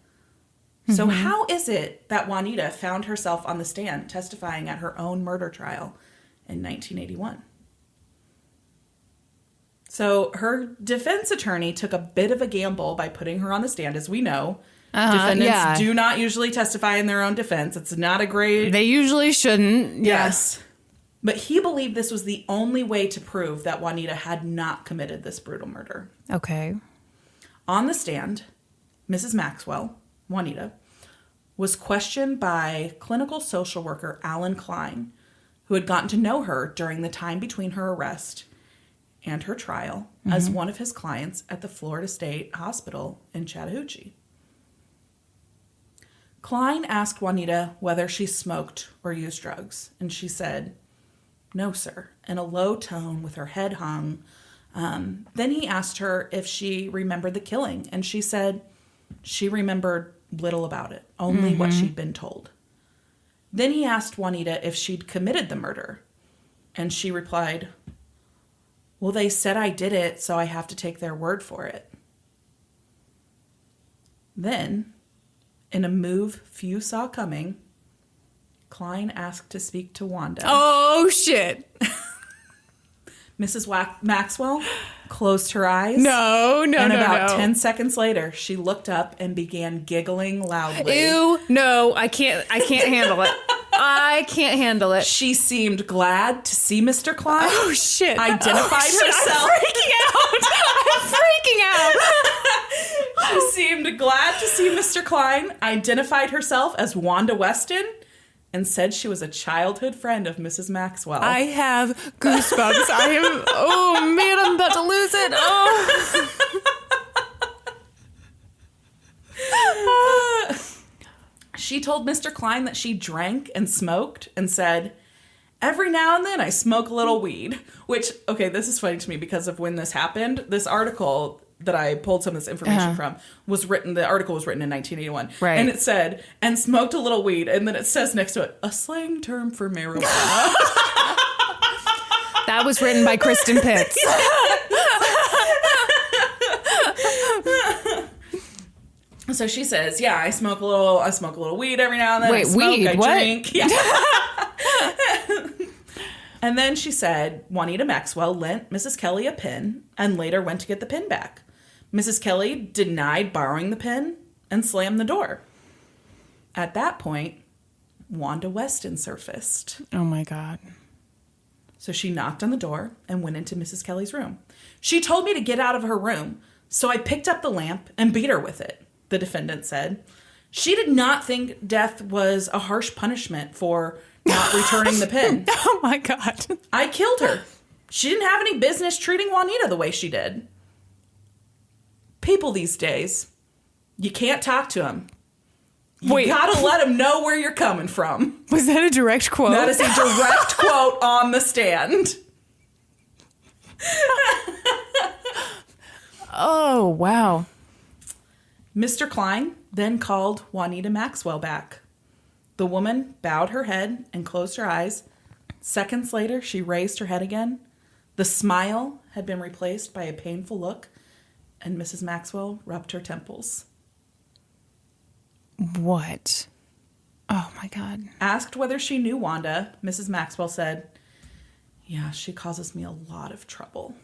So how is it that Juanita found herself on the stand testifying at her own murder trial in 1981? So her defense attorney took a bit of a gamble by putting her on the stand. As we know, defendants do not usually testify in their own defense. It's not a great... They usually shouldn't. Yes. But he believed this was the only way to prove that Juanita had not committed this brutal murder. Okay. On the stand, Mrs. Maxwell, Juanita, was questioned by clinical social worker Alan Klein, who had gotten to know her during the time between her arrest and her trial as one of his clients at the Florida State Hospital in Chattahoochee. Klein asked Juanita whether she smoked or used drugs, and she said, "No, sir," in a low tone with her head hung. Then he asked her if she remembered the killing, and she said she remembered little about it, only what she'd been told. Then he asked Juanita if she'd committed the murder, and she replied, "Well, they said I did it, so I have to take their word for it." Then, in a move few saw coming, Klein asked to speak to Wanda. Oh, shit. Mrs. Maxwell closed her eyes. No. And about 10 seconds later, she looked up and began giggling loudly. Ew, no, I can't handle it. I can't handle it. She seemed glad to see Mr. Klein. Oh, shit. Identified herself. I'm freaking out. She seemed glad to see Mr. Klein, identified herself as Wanda Weston, and said she was a childhood friend of Mrs. Maxwell. I have goosebumps. Oh man, I'm about to lose it. Oh. She told Mr. Klein that she drank and smoked and said, "Every now and then I smoke a little weed." Which, okay, this is funny to me because of when this happened. This article that I pulled some of this information from the article was written in 1981. Right. And it said, "and smoked a little weed." And then it says next to it, "a slang term for marijuana." That was written by Kristin Pitts. So she says, "Yeah, I smoke a little weed every now and then." Wait, I smoke, weed? I What? drink. Yeah. And then she said Juanita Maxwell lent Mrs. Kelly a pin and later went to get the pin back. Mrs. Kelly denied borrowing the pin and slammed the door. At that point, Wanda Weston surfaced. Oh my God. So she knocked on the door and went into Mrs. Kelly's room. "She told me to get out of her room, so I picked up the lamp and beat her with it," the defendant said. She did not think death was a harsh punishment for not returning the pin. Oh my God. I killed her. She didn't have any business treating Juanita the way she did. People these days, you can't talk to them. You gotta let them know where you're coming from. Was that a direct quote? That is a direct quote on the stand. Oh, wow. Mr. Klein then called Juanita Maxwell back. The woman bowed her head and closed her eyes. Seconds later, she raised her head again. The smile had been replaced by a painful look, and Mrs. Maxwell rubbed her temples. What? Oh, my God. Asked whether she knew Wanda, Mrs. Maxwell said, "Yeah, she causes me a lot of trouble."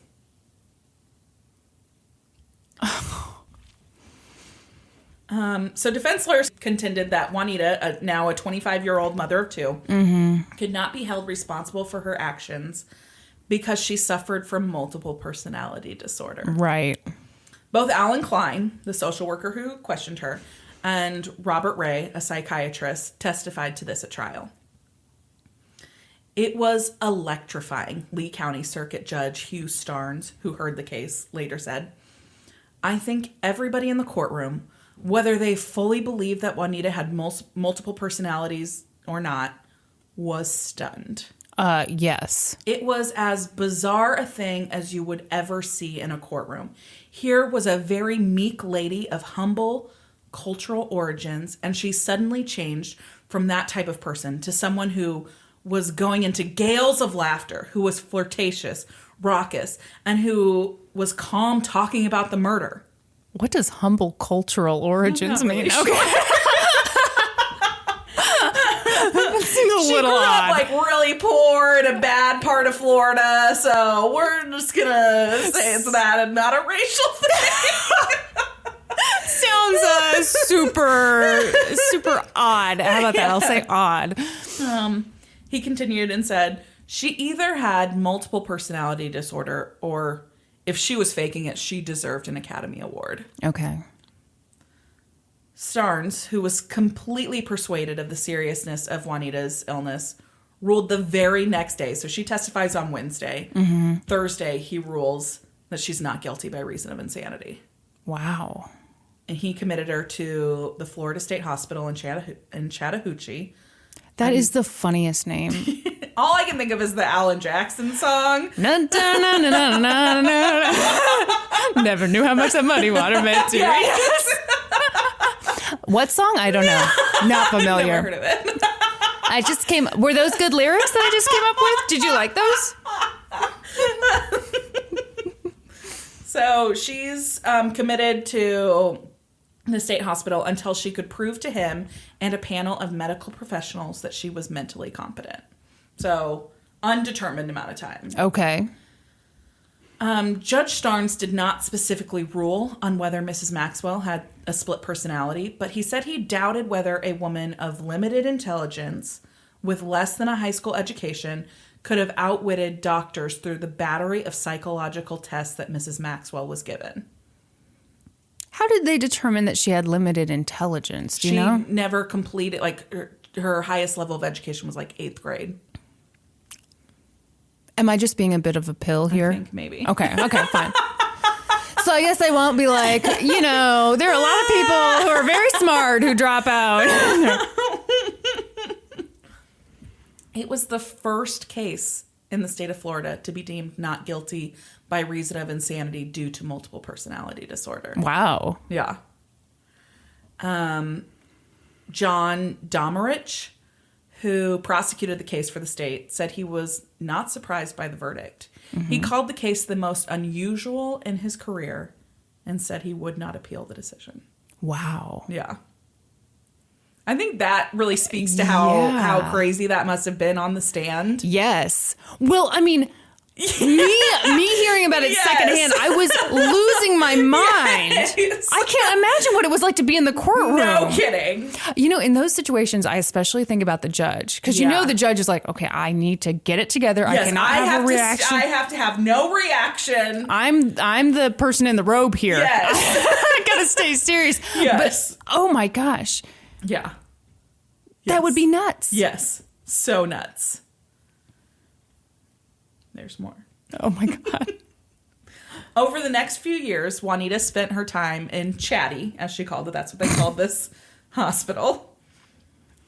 So defense lawyers contended that Juanita, now a 25-year-old mother of two, could not be held responsible for her actions because she suffered from multiple personality disorder. Right. Both Alan Klein, the social worker who questioned her, and Robert Ray, a psychiatrist, testified to this at trial. It was electrifying, Lee County Circuit Judge Hugh Starnes, who heard the case, later said. I think everybody in the courtroom, whether they fully believed that Juanita had multiple personalities or not, was stunned. Yes. It was as bizarre a thing as you would ever see in a courtroom. Here was a very meek lady of humble cultural origins, and she suddenly changed from that type of person to someone who was going into gales of laughter, who was flirtatious, raucous, and who was calm talking about the murder. What does humble cultural origins mean? Really sure. Okay. She grew up like really poor in a bad part of Florida, so we're just gonna say it's that and not a racial thing. Sounds super odd. How about that? I'll say odd. He continued and said, she either had multiple personality disorder or if she was faking it, she deserved an Academy Award. Okay. Starnes, who was completely persuaded of the seriousness of Juanita's illness, ruled the very next day. So she testifies on Wednesday. Mm-hmm. Thursday, he rules that she's not guilty by reason of insanity. Wow. And he committed her to the Florida State Hospital in Chattahoochee. That is the funniest name. All I can think of is the Alan Jackson song. Never knew how much that muddy water meant to me. What song? I don't know. Not familiar. Never heard of it. Were those good lyrics that I just came up with? Did you like those? So she's committed to the state hospital until she could prove to him and a panel of medical professionals that she was mentally competent. So undetermined amount of time. Okay. Judge Starnes did not specifically rule on whether Mrs. Maxwell had a split personality, but he said he doubted whether a woman of limited intelligence with less than a high school education could have outwitted doctors through the battery of psychological tests that Mrs. Maxwell was given. How did they determine that she had limited intelligence? Do you know? She never completed, like, her highest level of education was like 8th grade. Am I just being a bit of a pill here? I think maybe. Okay, fine. So I guess I won't be like, there are a lot of people who are very smart who drop out. It was the first case in the state of Florida to be deemed not guilty by reason of insanity due to multiple personality disorder. Wow. Yeah. John Domerich, who prosecuted the case for the state, said he was not surprised by the verdict. Mm-hmm. He called the case the most unusual in his career and said he would not appeal the decision. Wow. Yeah. I think that really speaks to how crazy that must have been on the stand. Yes. Well, I mean, me hearing about it secondhand, I was losing my mind. Yes. I can't imagine what it was like to be in the courtroom. No kidding. In those situations, I especially think about the judge. Because the judge is like, okay, I need to get it together. Yes, I cannot have a reaction. I have to have no reaction. I'm the person in the robe here. Yes. I gotta stay serious. Yes. But, oh my gosh. Yeah. That would be nuts. Yes. So nuts. There's more. Oh my God. Over the next few years, Juanita spent her time in Chatty, as she called it. That's what they called this hospital.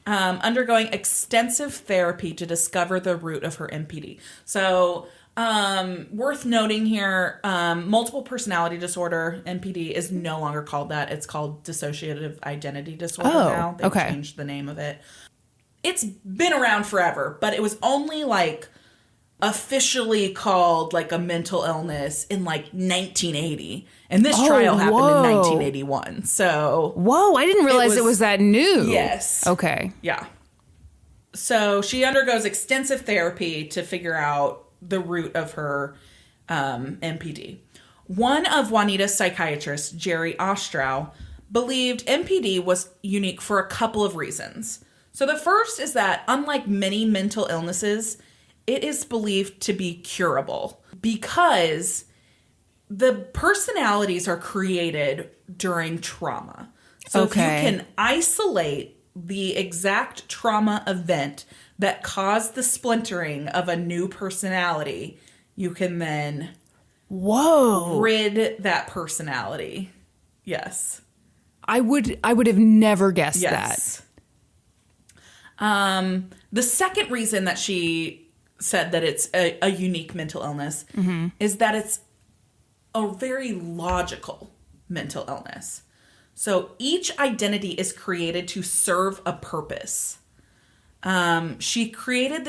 Undergoing extensive therapy to discover the root of her MPD. So, worth noting here, multiple personality disorder, MPD, is no longer called that. It's called dissociative identity disorder now. They've changed the name of it. It's been around forever, but it was only like officially called like a mental illness in like 1980. And this trial happened in 1981. So. Whoa, I didn't realize it was that new. Yes. Okay. Yeah. So she undergoes extensive therapy to figure out the root of her MPD. One of Juanita's psychiatrists, Jerry Ostrow, believed MPD was unique for a couple of reasons. So the first is that, unlike many mental illnesses, it is believed to be curable because the personalities are created during trauma. So if you can isolate the exact trauma event that caused the splintering of a new personality, you can then rid that personality. Yes. I would have never guessed that. The second reason that she said that it's a unique mental illness is that it's a very logical mental illness. So each identity is created to serve a purpose. She compared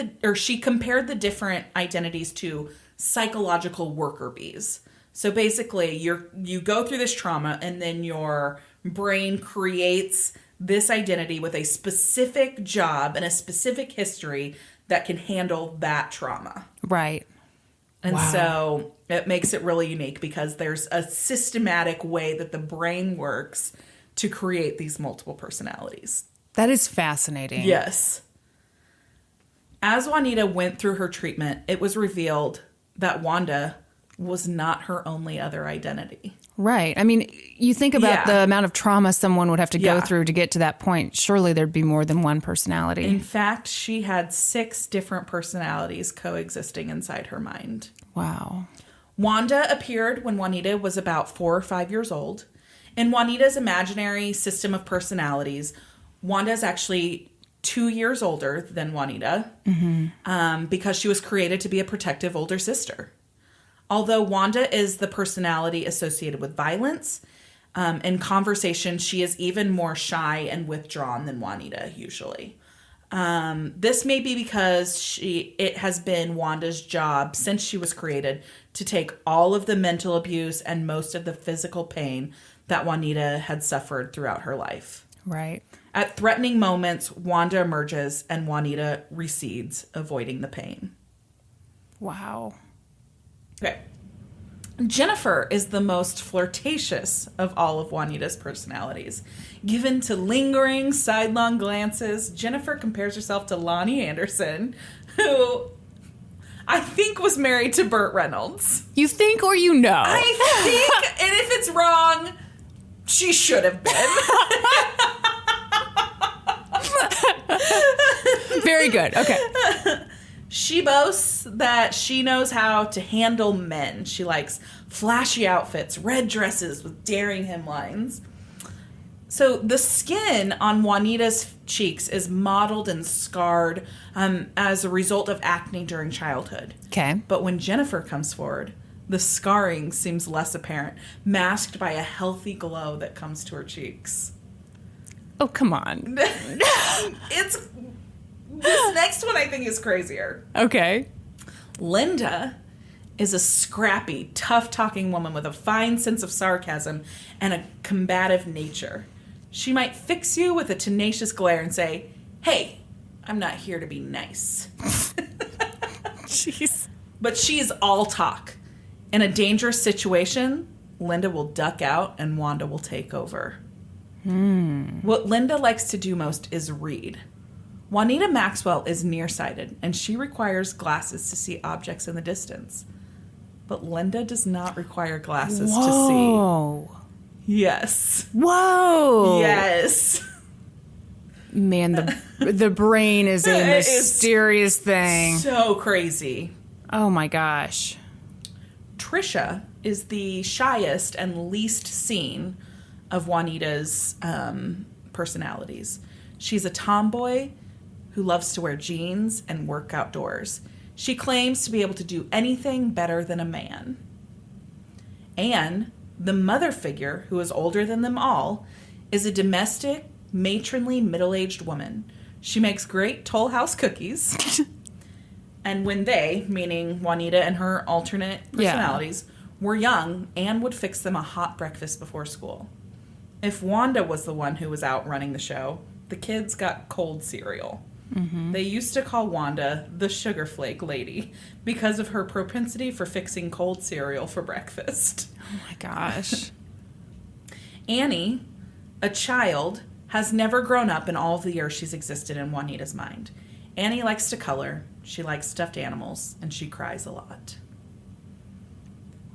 the different identities to psychological worker bees. So basically, you go through this trauma, and then your brain creates this identity with a specific job and a specific history that can handle that trauma. Right. And so it makes it really unique because there's a systematic way that the brain works to create these multiple personalities. That is fascinating. Yes. As Juanita went through her treatment, it was revealed that Wanda was not her only other identity. Right. I mean, you think about the amount of trauma someone would have to go through to get to that point. Surely there'd be more than one personality. In fact, she had 6 different personalities coexisting inside her mind. Wow. Wanda appeared when Juanita was about 4 or 5 years old. In Juanita's imaginary system of personalities, Wanda is actually 2 years older than Juanita because she was created to be a protective older sister. Although Wanda is the personality associated with violence, in conversation, she is even more shy and withdrawn than Juanita usually. This may be because it has been Wanda's job since she was created to take all of the mental abuse and most of the physical pain that Juanita had suffered throughout her life. Right. At threatening moments, Wanda emerges and Juanita recedes, avoiding the pain. Wow. Okay. Jennifer is the most flirtatious of all of Juanita's personalities. Given to lingering, sidelong glances, Jennifer compares herself to Lonnie Anderson, who I think was married to Burt Reynolds. You think or you know? I think, and if it's wrong, she should have been. Very good. Okay. She boasts that she knows how to handle men. She likes flashy outfits, red dresses with daring hemlines. So the skin on Juanita's cheeks is mottled and scarred as a result of acne during childhood. Okay. But when Jennifer comes forward, the scarring seems less apparent, masked by a healthy glow that comes to her cheeks. Oh, come on. This next one I think is crazier. Okay. Linda is a scrappy, tough-talking woman with a fine sense of sarcasm and a combative nature. She might fix you with a tenacious glare and say, "Hey, I'm not here to be nice." Jeez. But she's all talk. In a dangerous situation, Linda will duck out and Wanda will take over. What Linda likes to do most is read. Juanita Maxwell is nearsighted, and she requires glasses to see objects in the distance. But Linda does not require glasses to see. Yes. Whoa. Yes. Man, the brain is a mysterious thing. So crazy. Oh my gosh. Trisha is the shyest and least seen of Juanita's personalities. She's a tomboy who loves to wear jeans and work outdoors. She claims to be able to do anything better than a man. Anne, the mother figure who is older than them all, is a domestic, matronly, middle-aged woman. She makes great Toll House cookies. And when they, meaning Juanita and her alternate personalities, were young, Anne would fix them a hot breakfast before school. If Wanda was the one who was out running the show, the kids got cold cereal. Mm-hmm. They used to call Wanda the sugar flake lady because of her propensity for fixing cold cereal for breakfast. Oh my gosh. Annie, a child, has never grown up in all of the years she's existed in Juanita's mind. Annie likes to color, she likes stuffed animals, and she cries a lot.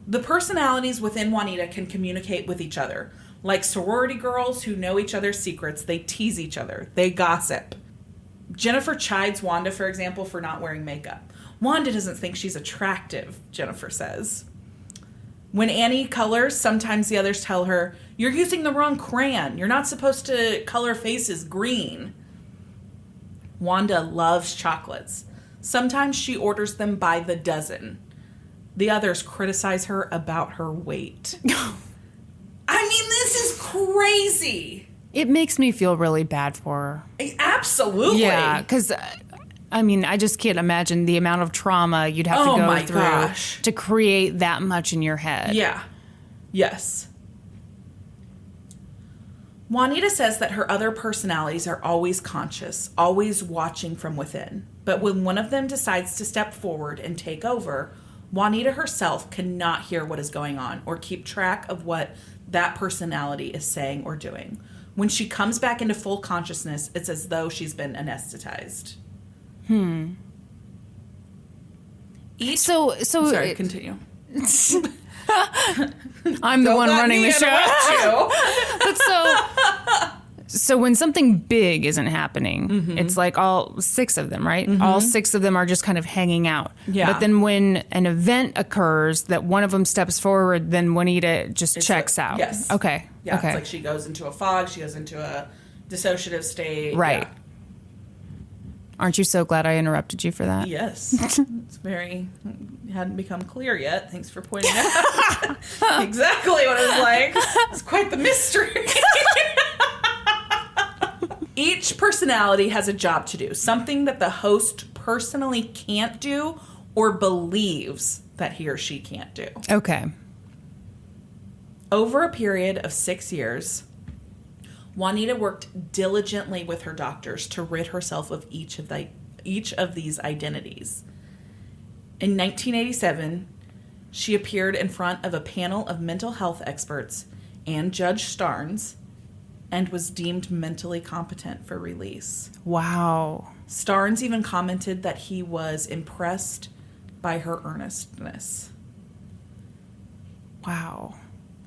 The personalities within Juanita can communicate with each other. Like sorority girls who know each other's secrets, they tease each other, they gossip. Jennifer chides Wanda, for example, for not wearing makeup. Wanda doesn't think she's attractive, Jennifer says. When Annie colors, sometimes the others tell her, "You're using the wrong crayon. You're not supposed to color faces green." Wanda loves chocolates. Sometimes she orders them by the dozen. The others criticize her about her weight. I mean, this is crazy. It makes me feel really bad for her. Absolutely. Yeah, because, I mean, I just can't imagine the amount of trauma you'd have to go through to create that much in your head. Yeah. Yes. Juanita says that her other personalities are always conscious, always watching from within. But when one of them decides to step forward and take over, Juanita herself cannot hear what is going on or keep track of what that personality is saying or doing. When she comes back into full consciousness, it's as though she's been anesthetized. Sorry, continue. I'm the one running the show. But so when something big isn't happening, it's like all 6 of them, right? All 6 of them are just kind of hanging out. Yeah. But then when an event occurs that one of them steps forward, then Juanita just checks out. Yes. Okay. Yeah, okay. It's like she goes into a fog, she goes into a dissociative state. Right. Yeah. Aren't you so glad I interrupted you for that? Yes. It's very, it hadn't become clear yet. Thanks for pointing out exactly what it was like. It's quite the mystery. Each personality has a job to do, something that the host personally can't do or believes that he or she can't do. Okay. Over a period of 6 years, Juanita worked diligently with her doctors to rid herself of each of these identities. In 1987, she appeared in front of a panel of mental health experts and Judge Starnes and was deemed mentally competent for release. Wow. Starnes even commented that he was impressed by her earnestness. Wow.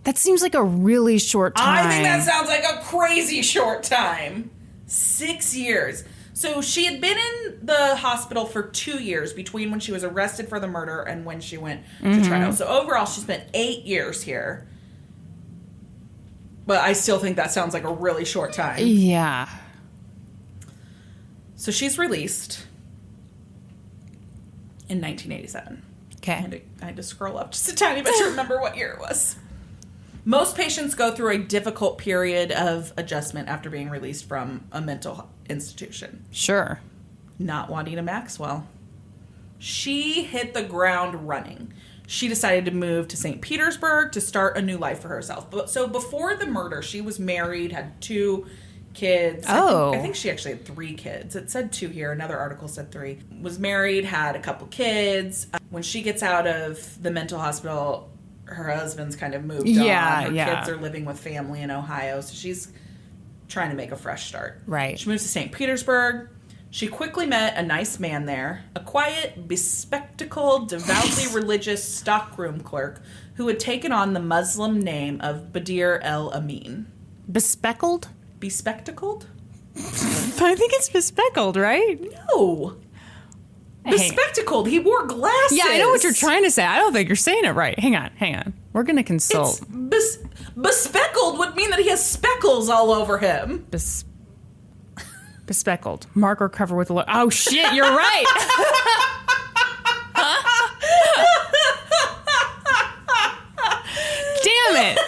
That seems like a really short time. I think that sounds like a crazy short time. 6 years. So she had been in the hospital for 2 years between when she was arrested for the murder and when she went to trial. So overall, she spent 8 years here. But I still think that sounds like a really short time. Yeah. So she's released in 1987. Okay. I had to scroll up just a tiny bit to remember what year it was. Most patients go through a difficult period of adjustment after being released from a mental institution. Sure. Not Juanita Maxwell. She hit the ground running. She decided to move to St. Petersburg to start a new life for herself. So before the murder, she was married, had 2 kids. Oh. I think she actually had 3 kids. It said 2 here. Another article said 3. Was married, had a couple kids. When she gets out of the mental hospital, her husband's kind of moved on. Her kids are living with family in Ohio. So she's trying to make a fresh start. Right. She moves to St. Petersburg. She quickly met a nice man there, a quiet, bespectacled, devoutly religious stockroom clerk who had taken on the Muslim name of Badir El Amin. Bespeckled? Bespectacled? I think it's bespectacled, right? No. Bespectacled. He wore glasses. Yeah, I know what you're trying to say. I don't think you're saying it right. Hang on. We're going to consult. Bespeckled would mean that he has speckles all over him. Bespeckled. Marker cover with a oh, shit, you're right. Damn it.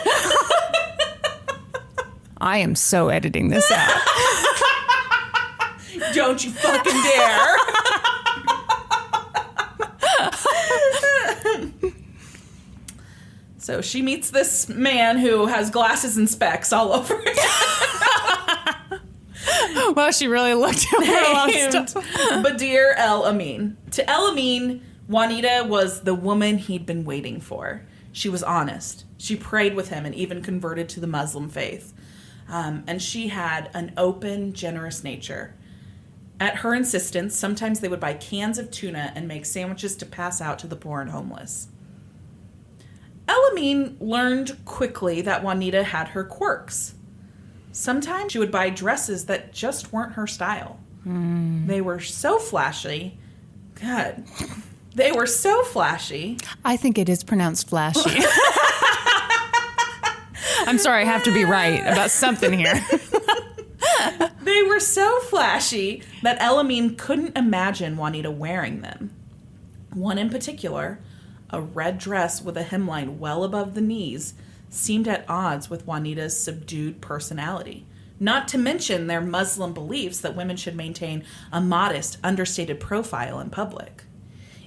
I am so editing this out. Don't you fucking dare. So she meets this man who has glasses and specs all over him. Well, she really looked at Named Badir El Amin. To El Amin, Juanita was the woman he'd been waiting for. She was honest. She prayed with him and even converted to the Muslim faith. And she had an open, generous nature. At her insistence, sometimes they would buy cans of tuna and make sandwiches to pass out to the poor and homeless. El Amin learned quickly that Juanita had her quirks. Sometimes she would buy dresses that just weren't her style. They were so flashy. God. They were so flashy. I think it is pronounced flashy. I'm sorry, I have to be right about something here. They were so flashy that El Amin couldn't imagine Juanita wearing them. One in particular, a red dress with a hemline well above the knees, seemed at odds with Juanita's subdued personality. Not to mention their Muslim beliefs that women should maintain a modest, understated profile in public.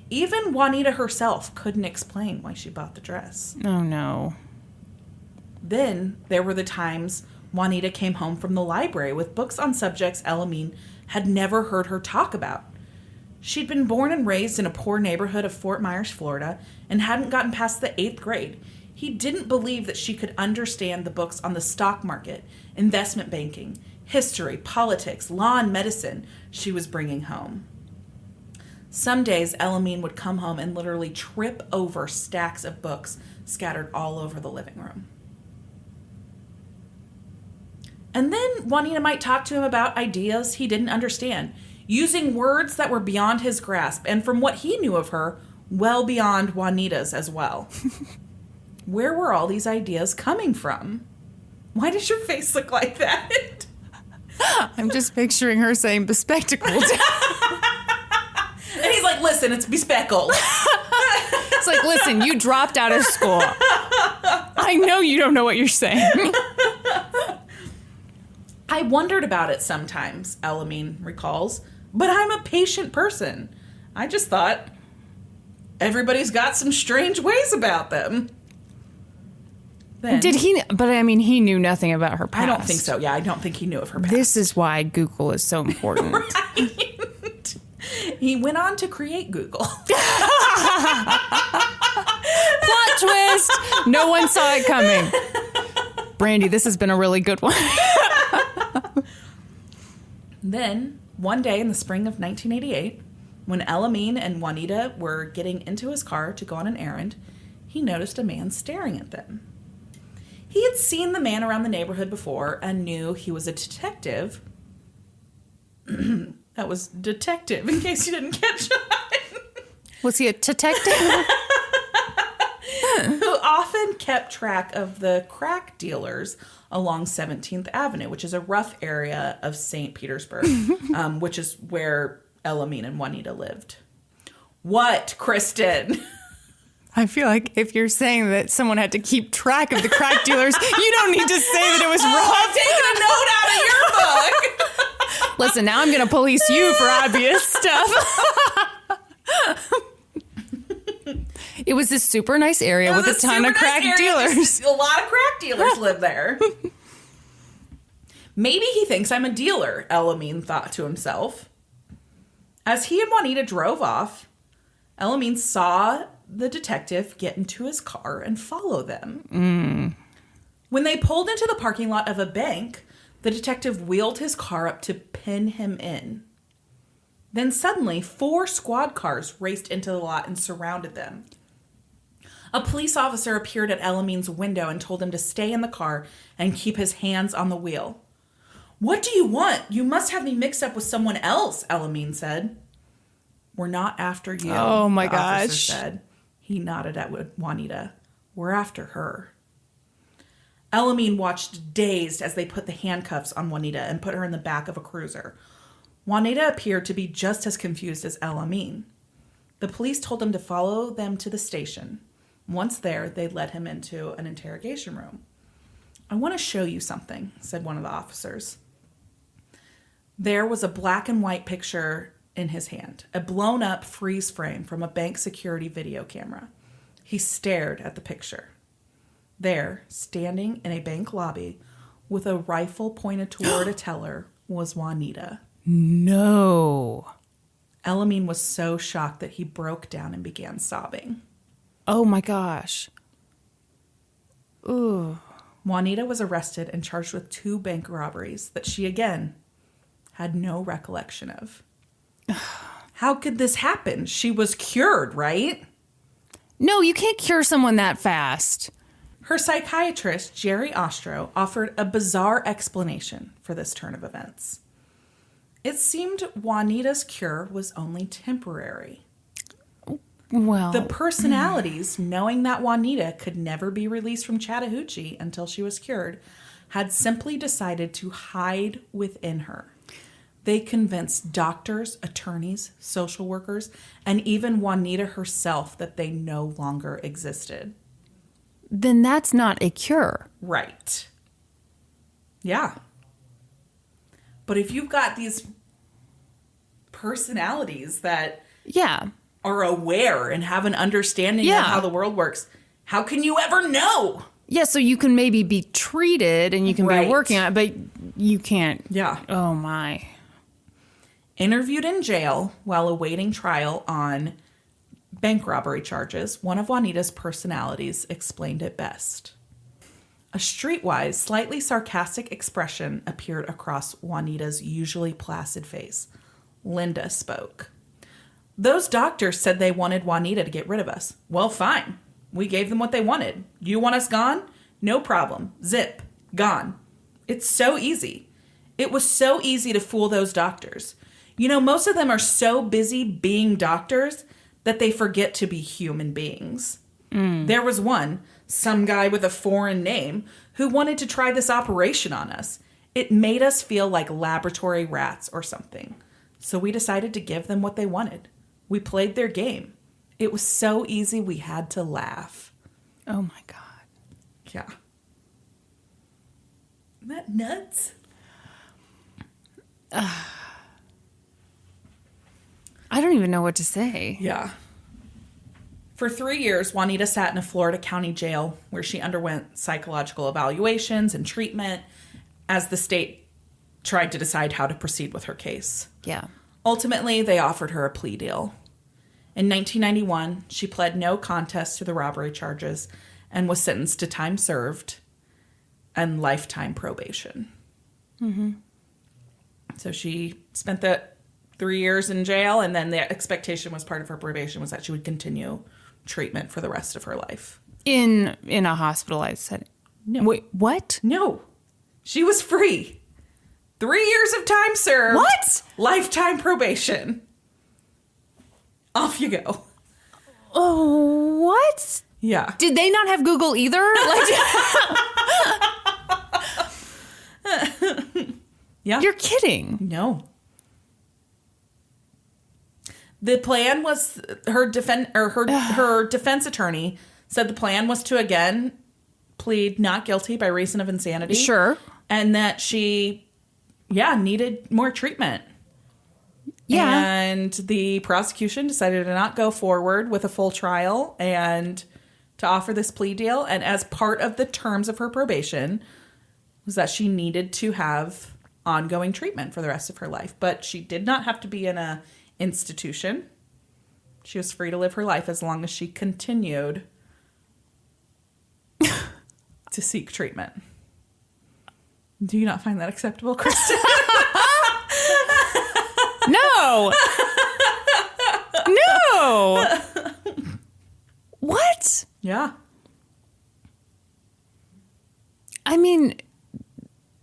Even Juanita herself couldn't explain why she bought the dress. Oh, no. Then there were the times Juanita came home from the library with books on subjects El Amin had never heard her talk about. She'd been born and raised in a poor neighborhood of Fort Myers, Florida, and hadn't gotten past the 8th grade. He didn't believe that she could understand the books on the stock market, investment banking, history, politics, law, and medicine she was bringing home. Some days, El Amin would come home and literally trip over stacks of books scattered all over the living room. And then Juanita might talk to him about ideas he didn't understand, using words that were beyond his grasp, and from what he knew of her, well beyond Juanita's as well. Where were all these ideas coming from? Why does your face look like that? I'm just picturing her saying bespectacled. And he's like, listen, it's bespeckled. It's like, listen, you dropped out of school. I know you don't know what you're saying. I wondered about it sometimes, El Amin recalls, but I'm a patient person. I just thought everybody's got some strange ways about them. Then, Did he? But I mean, he knew nothing about her past. I don't think so. Yeah, I don't think he knew of her past. This is why Google is so important. Right. He went on to create Google. Plot twist! No one saw it coming. Brandi, this has been a really good one. Then, one day in the spring of 1988, when El Amin and Juanita were getting into his car to go on an errand, he noticed a man staring at them. He had seen the man around the neighborhood before and knew he was a detective. That was detective, in case you didn't catch on. Was he a detective? Who often kept track of the crack dealers along 17th Avenue, which is a rough area of St. Petersburg, which is where El Amin and Juanita lived. What, Kristin? I feel like if you're saying that someone had to keep track of the crack dealers, you don't need to say that it was rough. I'm taking a note out of your book. Listen, now I'm going to police you for obvious stuff. It was this super nice area with a ton of crack dealers. A lot of crack dealers live there. Maybe he thinks I'm a dealer, El Amin thought to himself. As he and Juanita drove off, El Amin saw the detective get into his car and follow them. When they pulled into the parking lot of a bank, the detective wheeled his car up to pin him in. Then suddenly, 4 squad cars raced into the lot and surrounded them. A police officer appeared at El Amin's window and told him to stay in the car and keep his hands on the wheel. What do you want? You must have me mixed up with someone else, Elamine said. We're not after you, Oh, my the officer gosh. said. He nodded at Juanita. We're after her. Elamine watched dazed as they put the handcuffs on Juanita and put her in the back of a cruiser. Juanita appeared to be just as confused as Elamine. The police told him to follow them to the station. Once there, they led him into an interrogation room. I want to show you something, said one of the officers. There was a black and white picture in his hand, a blown-up freeze frame from a bank security video camera. He stared at the picture. There, standing in a bank lobby with a rifle pointed toward a teller, was Juanita. No. Elamine was so shocked that he broke down and began sobbing. Oh, my gosh. Ooh. Juanita was arrested and charged with 2 bank robberies that she, again, had no recollection of. How could this happen? She was cured, right? No, you can't cure someone that fast. Her psychiatrist, Jerry Ostro, offered a bizarre explanation for this turn of events. It seemed Juanita's cure was only temporary. Well, The personalities, knowing that Juanita could never be released from Chattahoochee until she was cured, had simply decided to hide within her. They convinced doctors, attorneys, social workers, and even Juanita herself that they no longer existed. then that's not a cure. Right. Yeah. But if you've got these personalities that Yeah. are aware and have an understanding Yeah. of how the world works, how can you ever know? Yeah, so you can maybe be treated and you can Right. be working on it, but you can't. Yeah. Oh, my. Interviewed in jail while awaiting trial on bank robbery charges, one of Juanita's personalities explained it best. A streetwise, slightly sarcastic expression appeared across Juanita's usually placid face. Linda spoke. Those doctors said they wanted Juanita to get rid of us. Well, fine. We gave them what they wanted. You want us gone? No problem. Zip. Gone. It's so easy. It was so easy to fool those doctors. You know, most of them are so busy being doctors that they forget to be human beings. There was one, some guy with a foreign name, who wanted to try this operation on us. It made us feel like laboratory rats or something. So we decided to give them what they wanted. We played their game. It was so easy we had to laugh. Oh, my God. Yeah. Isn't that nuts? I don't even know what to say. Yeah. For 3 years, Juanita sat in a Florida county jail where she underwent psychological evaluations and treatment as the state tried to decide how to proceed with her case. Yeah. Ultimately, they offered her a plea deal. In 1991, she pled no contest to the robbery charges and was sentenced to time served and lifetime probation. Mm-hmm. So she spent the 3 years in jail, and then the expectation was part of her probation was that she would continue treatment for the rest of her life. In a hospitalized setting. No. Wait, what? No. She was free. 3 years of time served. What? Lifetime probation. Off you go. Oh, what? Yeah. Did they not have Google either? Yeah. You're kidding. No. The plan was her defense attorney said the plan was to again plead not guilty by reason of insanity. Sure. And that she needed more treatment. Yeah. And the prosecution decided to not go forward with a full trial and to offer this plea deal. And as part of the terms of her probation was that she needed to have ongoing treatment for the rest of her life. But she did not have to be in a institution. She was free to live her life as long as she continued to seek treatment. Do you not find that acceptable, Kristin? No. No. What? Yeah. I mean,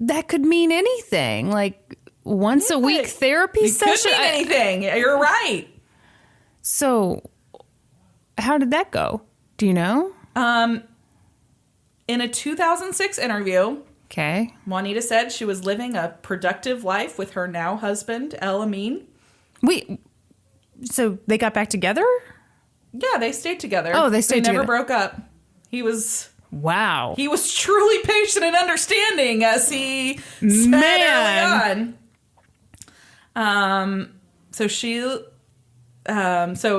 that could mean anything. Like once a week therapy session. Could mean anything. You're right. So how did that go? Do you know? In a 2006 interview, okay, Juanita said she was living a productive life with her now husband, El Amin. Wait, so they got back together? Yeah, they stayed together. Oh, they stayed together. Never broke up. He was truly patient and understanding, as he said early on. So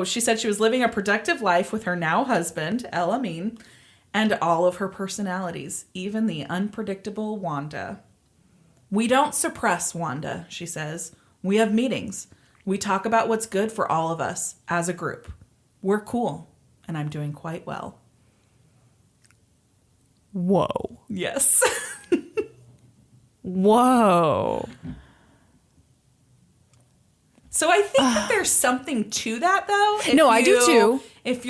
she said she was living a productive life with her now husband, El Amin, and all of her personalities, even the unpredictable Wanda. We don't suppress Wanda, she says. We have meetings. We talk about what's good for all of us as a group. We're cool, and I'm doing quite well. Whoa. Yes. Whoa. So I think that there's something to that, though. I do too. If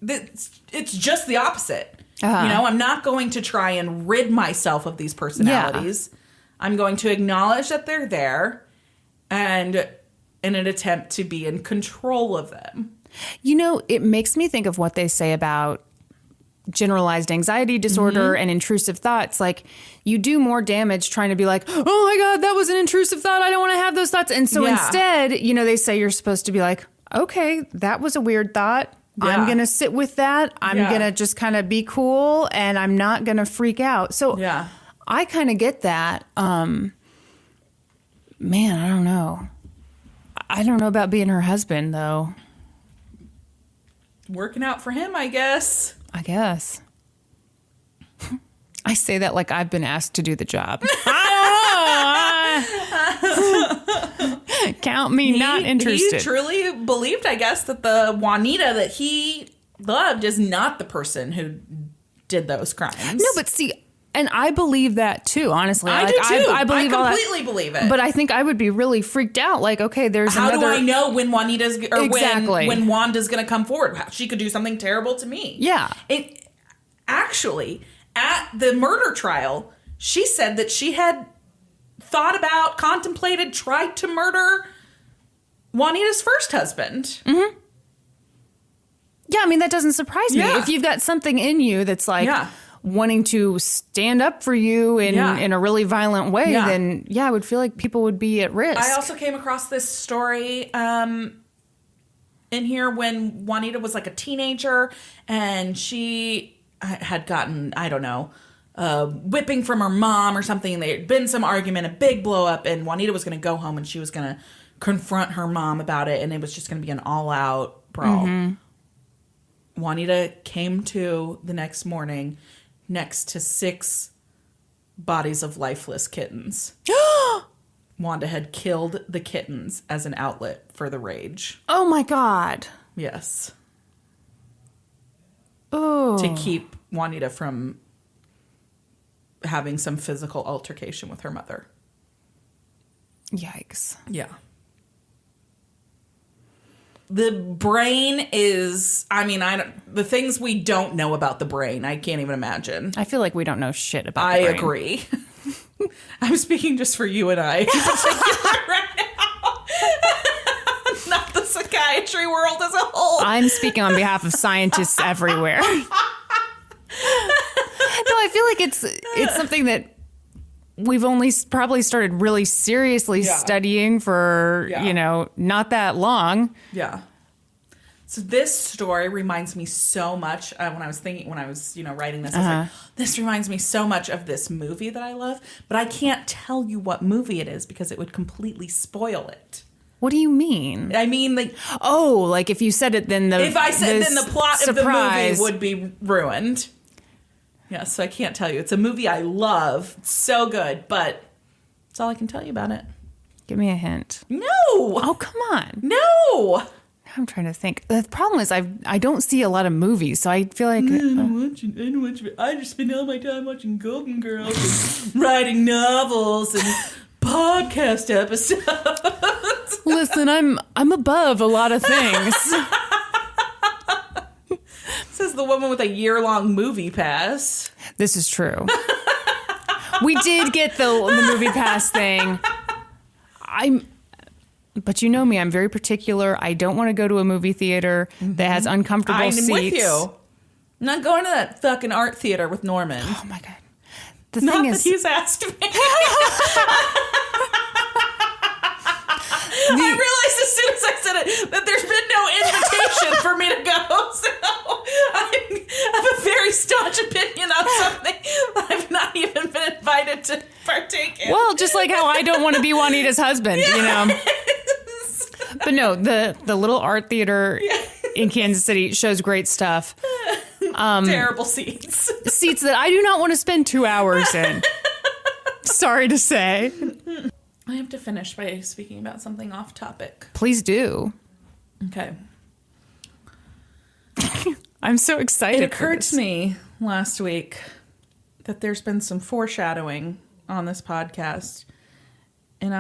it's just the opposite. I'm not going to try and rid myself of these personalities. Yeah. I'm going to acknowledge that they're there and in an attempt to be in control of them. It makes me think of what they say about generalized anxiety disorder and intrusive thoughts. Like, you do more damage trying to be like, oh my God, that was an intrusive thought. I don't want to have those thoughts. And so instead, they say you're supposed to be like, okay, that was a weird thought. Yeah. I'm going to sit with that. I'm going to just kind of be cool and I'm not going to freak out. So I kind of get that. Man, I don't know. I don't know about being her husband, though. Working out for him, I guess. I say that like I've been asked to do the job. I don't know. Count me not interested. He truly believed, I guess, that the Juanita that he loved is not the person who did those crimes. No, but see, and I believe that too, honestly. I do too. I completely believe it. But I think I would be really freaked out. Like, okay, there's How do I know when Juanita's or when Wanda's going to come forward? She could do something terrible to me. Yeah. Actually, at the murder trial, she said that she had thought about, contemplated, tried to murder Juanita's first husband. Mm-hmm. Yeah, I mean, that doesn't surprise me. If you've got something in you that's like wanting to stand up for you in a really violent way, then I would feel like people would be at risk. I also came across this story in here when Juanita was like a teenager and she had gotten, I don't know, whipping from her mom or something. There had been some argument, a big blow up, and Juanita was going to go home and she was going to confront her mom about it, and it was just going to be an all-out brawl. Mm-hmm. Juanita came to the next morning next to 6 bodies of lifeless kittens. Wanda had killed the kittens as an outlet for the rage. Oh my God. Yes. Oh. To keep Juanita from having some physical altercation with her mother. Yikes. Yeah. The brain is, the things we don't know about the brain, I can't even imagine. I feel like we don't know shit about the brain. I agree. I'm speaking just for you and I in particular right now. Not the psychiatry world as a whole. I'm speaking on behalf of scientists everywhere. No, I feel like it's something that we've only probably started really seriously studying for, not that long. Yeah. So this story reminds me so much when I was writing this, I was like, this reminds me so much of this movie that I love, but I can't tell you what movie it is because it would completely spoil it. What do you mean? I mean, like, like if you said it, then if I said, then the plot of the movie would be ruined. Yeah, so I can't tell you. It's a movie I love. It's so good, but that's all I can tell you about it. Give me a hint. No! Oh, come on. No! I'm trying to think. The problem is I don't see a lot of movies, so I feel like... I just spend all my time watching Golden Girls and writing novels and podcast episodes. Listen, I'm above a lot of things. Says the woman with a year-long movie pass. This is true. We did get the movie pass thing. But you know me, I'm very particular. I don't want to go to a movie theater that has uncomfortable seats. I'm with you. I'm not going to that fucking art theater with Norman. Oh my God. The Not thing that is, he's asked me. I realized as soon as I said it that there's been no invitation for me to go. So I have a very staunch opinion on something that I've not even been invited to partake in. well, just like how I don't want to be Juanita's husband, you know. But no, the little art theater in Kansas City shows great stuff. Terrible seats. Seats that I do not want to spend 2 hours in. Sorry to say. I have to finish by speaking about something off topic. Please do. Okay. I'm so excited. It occurred to me last week that there's been some foreshadowing on this podcast, and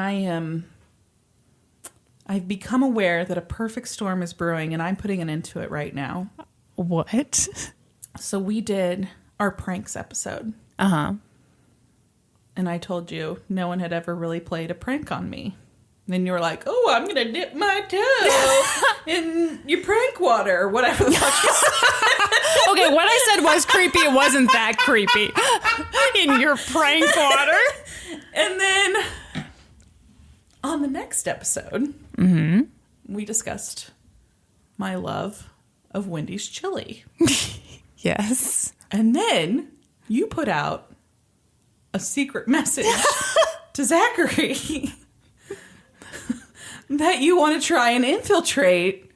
I've become aware that a perfect storm is brewing, and I'm putting an end to it right now. What? So we did our pranks episode. Uh-huh. And I told you no one had ever really played a prank on me. And then you were like, oh, I'm going to dip my toe in your prank water, or whatever the fuck you said. Okay, what I said was creepy. It wasn't that creepy. In your prank water. And then on the next episode, we discussed my love of Wendy's chili. Yes. And then you put out a secret message to Zachary that you want to try and infiltrate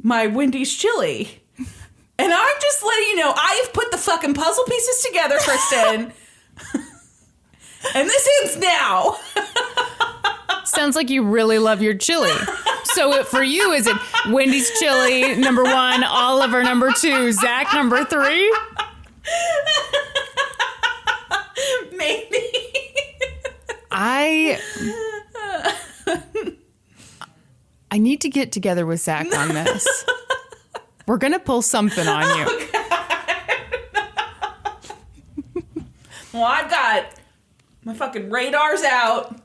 my Wendy's chili. And I'm just letting you know, I've put the fucking puzzle pieces together, Kristin. And this ends now. Sounds like you really love your chili. So for you, is it Wendy's chili, number 1, Oliver, number 2, Zach, number 3? Maybe. I need to get together with Zach on this. We're going to pull something on you. Well, I've got my fucking radars out.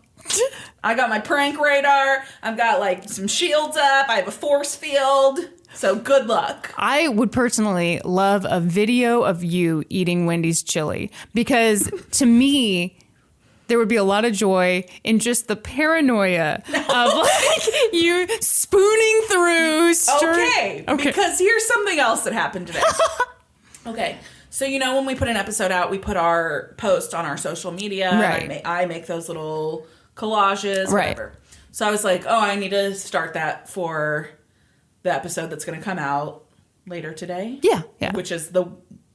I got my prank radar. I've got like some shields up. I have a force field. So good luck. I would personally love a video of you eating Wendy's chili, because to me, there would be a lot of joy in just the paranoia of like you spooning through. Okay. Because here's something else that happened today. Okay. So, you know, when we put an episode out, we put our post on our social media. Right. I make those little collages, whatever. Right. So I was like, oh, I need to start that for the episode that's going to come out later today. Yeah. Which is the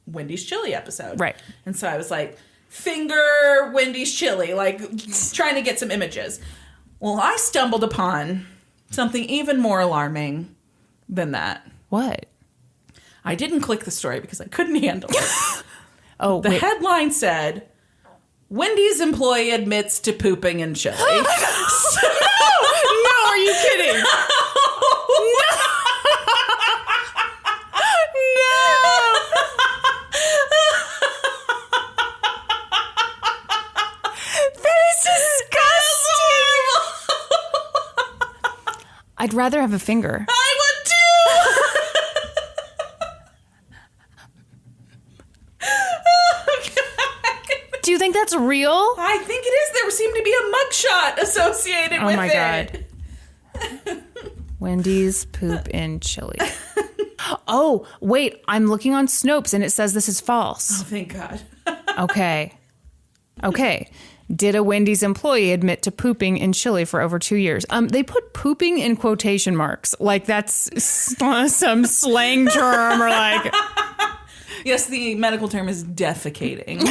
Wendy's chili episode. Right. And so I was like, finger Wendy's chili, like trying to get some images. Well, I stumbled upon something even more alarming than that. What? I didn't click the story because I couldn't handle it. The wait. headline said, Wendy's employee admits to pooping in chili. No, are you kidding? I'd rather have a finger. I would too! Oh, God. Do you think that's real? I think it is. There seemed to be a mugshot associated with it. Oh my God. Wendy's poop in chili. Oh, wait. I'm looking on Snopes and it says this is false. Oh, thank God. Okay. Did a Wendy's employee admit to pooping in chili for over 2 years? They put pooping in quotation marks. Like that's some slang term or like... Yes, the medical term is defecating.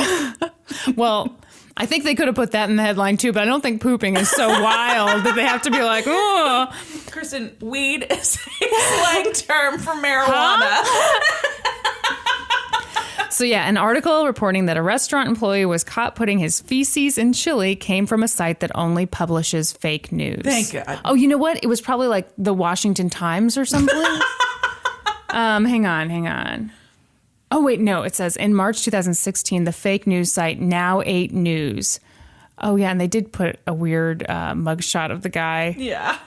Well, I think they could have put that in the headline too, but I don't think pooping is so wild that they have to be like, oh. Kristin, weed is a slang term for marijuana. So yeah, an article reporting that a restaurant employee was caught putting his feces in chili came from a site that only publishes fake news. Thank God. Oh, you know what? It was probably like the Washington Times or something. Hang on. Oh, wait, no. It says in March 2016, the fake news site Now 8 News. Oh, yeah. And they did put a weird mugshot of the guy. Yeah.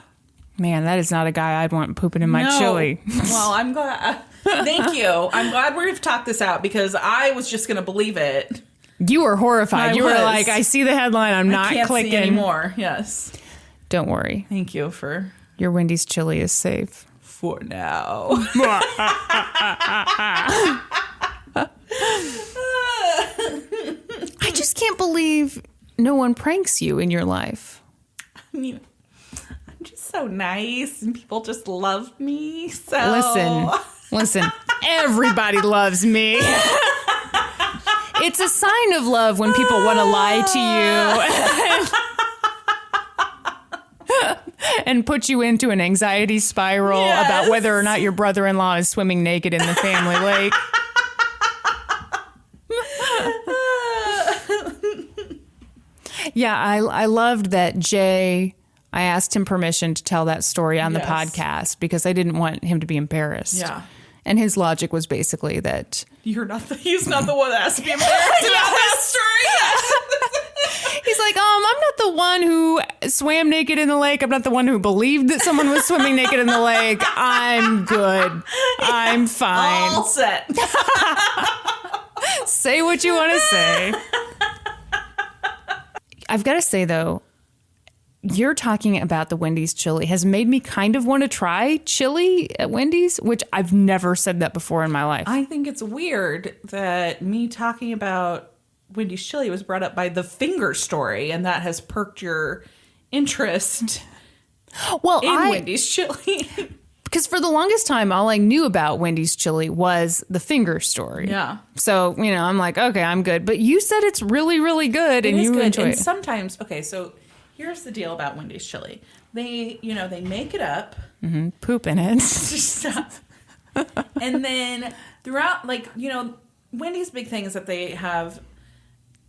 Man, that is not a guy I'd want pooping in my chili. Well, I'm glad. Thank you. I'm glad we've talked this out because I was just going to believe it. You were horrified. You were like, I see the headline. I'm not can't clicking see anymore. Yes. Don't worry. Thank you for... Your Wendy's chili is safe. For now. I just can't believe no one pranks you in your life. I mean, I'm just so nice and people just love me. So Listen, everybody loves me. It's a sign of love when people want to lie to you and put you into an anxiety spiral about whether or not your brother-in-law is swimming naked in the family lake. Yeah, I loved that Jay, I asked him permission to tell that story on the podcast because I didn't want him to be embarrassed. Yeah. And his logic was basically that... he's not the one that has to be embarrassed about that story. He's like, I'm not the one who swam naked in the lake. I'm not the one who believed that someone was swimming naked in the lake. I'm good. I'm fine. All set. Say what you want to say. I've got to say, though, you're talking about the Wendy's chili has made me kind of want to try chili at Wendy's, which I've never said that before in my life. I think it's weird that me talking about Wendy's chili was brought up by the finger story, and that has perked your interest in Wendy's chili. Because for the longest time, all I knew about Wendy's chili was the finger story. Yeah. So, I'm like, okay, I'm good. But you said it's really, really good, and you enjoy it. And sometimes, so here's the deal about Wendy's chili. They make it up. Mm-hmm. Poop in it. Stuff. And then throughout, Wendy's big thing is that they have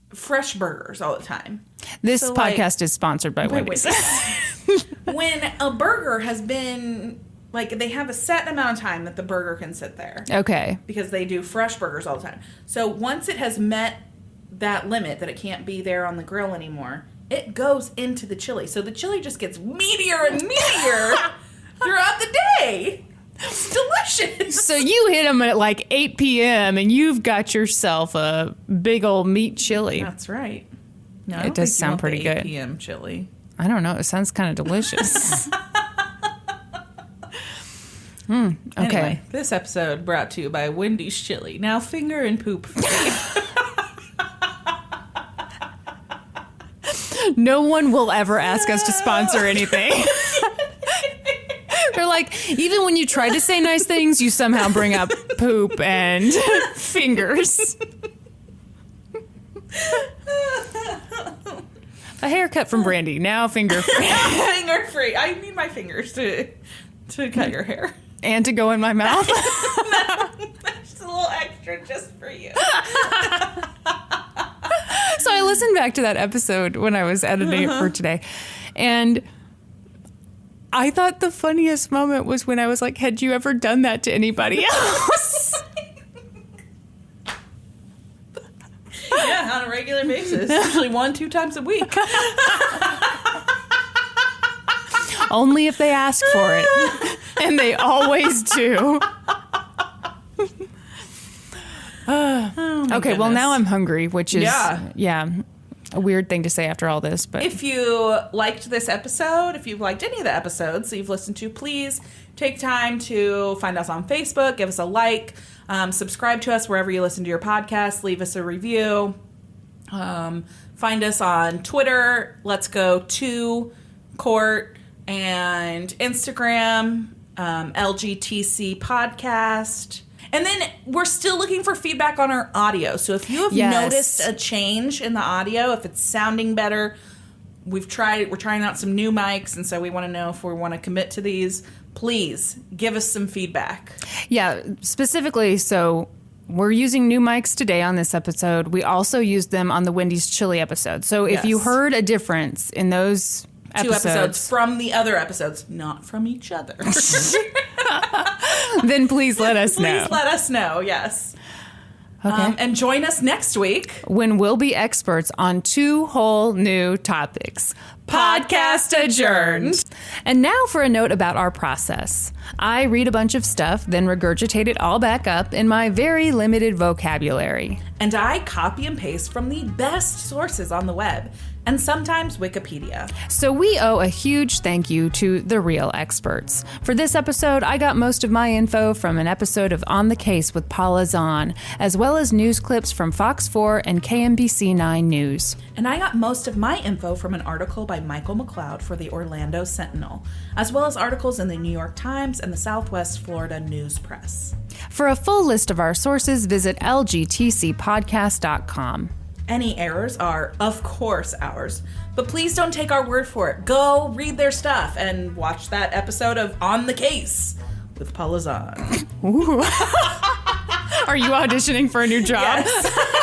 fresh burgers all the time. This podcast is sponsored by Wendy's. When a burger has been... they have a set amount of time that the burger can sit there. Okay. Because they do fresh burgers all the time. So once it has met that limit that it can't be there on the grill anymore, it goes into the chili. So the chili just gets meatier and meatier throughout the day. It's delicious. So you hit them at 8 p.m. and you've got yourself a big old meat chili. That's right. No, it does sound pretty good. 8 p.m. chili. I don't know. It sounds kind of delicious. Okay. Anyway, this episode brought to you by Wendy's chili. Now finger and poop free. No one will ever ask us to sponsor anything. They're like, even when you try to say nice things, you somehow bring up poop and fingers. A haircut from Brandi. Now finger free. Finger free. I need my fingers to cut your hair. And to go in my mouth. Just a little extra just for you. So I listened back to that episode when I was editing it for today. And I thought the funniest moment was when I was like, had you ever done that to anybody else? Yeah, on a regular basis. Usually 1-2 times a week. Only if they ask for it. And they always do. Okay, well, now I'm hungry, which is, a weird thing to say after all this. But if you liked this episode, if you've liked any of the episodes that you've listened to, please take time to find us on Facebook, give us a like, subscribe to us wherever you listen to your podcast, leave us a review. Find us on Twitter, Let's Go to Court, and Instagram, LGTC Podcast. And then we're still looking for feedback on our audio. So if you have noticed a change in the audio, if it's sounding better, we're trying out some new mics, and so we want to know if we want to commit to these. Please give us some feedback. Yeah, specifically, so we're using new mics today on this episode. We also used them on the Wendy's Chili episode. So if you heard a difference in those two episodes from the other episodes, not from each other, then please let us know. Please let us know, yes. Okay. And join us next week when we'll be experts on 2 whole new topics. Podcast adjourned. And now for a note about our process. I read a bunch of stuff, then regurgitate it all back up in my very limited vocabulary. And I copy and paste from the best sources on the web, and sometimes Wikipedia. So we owe a huge thank you to the real experts. For this episode, I got most of my info from an episode of On the Case with Paula Zahn, as well as news clips from Fox 4 and KMBC 9 News. And I got most of my info from an article by Michael McLeod for the Orlando Sentinel, as well as articles in the New York Times and the Southwest Florida News Press. For a full list of our sources, visit lgtcpodcast.com. Any errors are, of course, ours. But please don't take our word for it. Go read their stuff and watch that episode of On the Case with Paula Zahn. Ooh. Are you auditioning for a new job? Yes.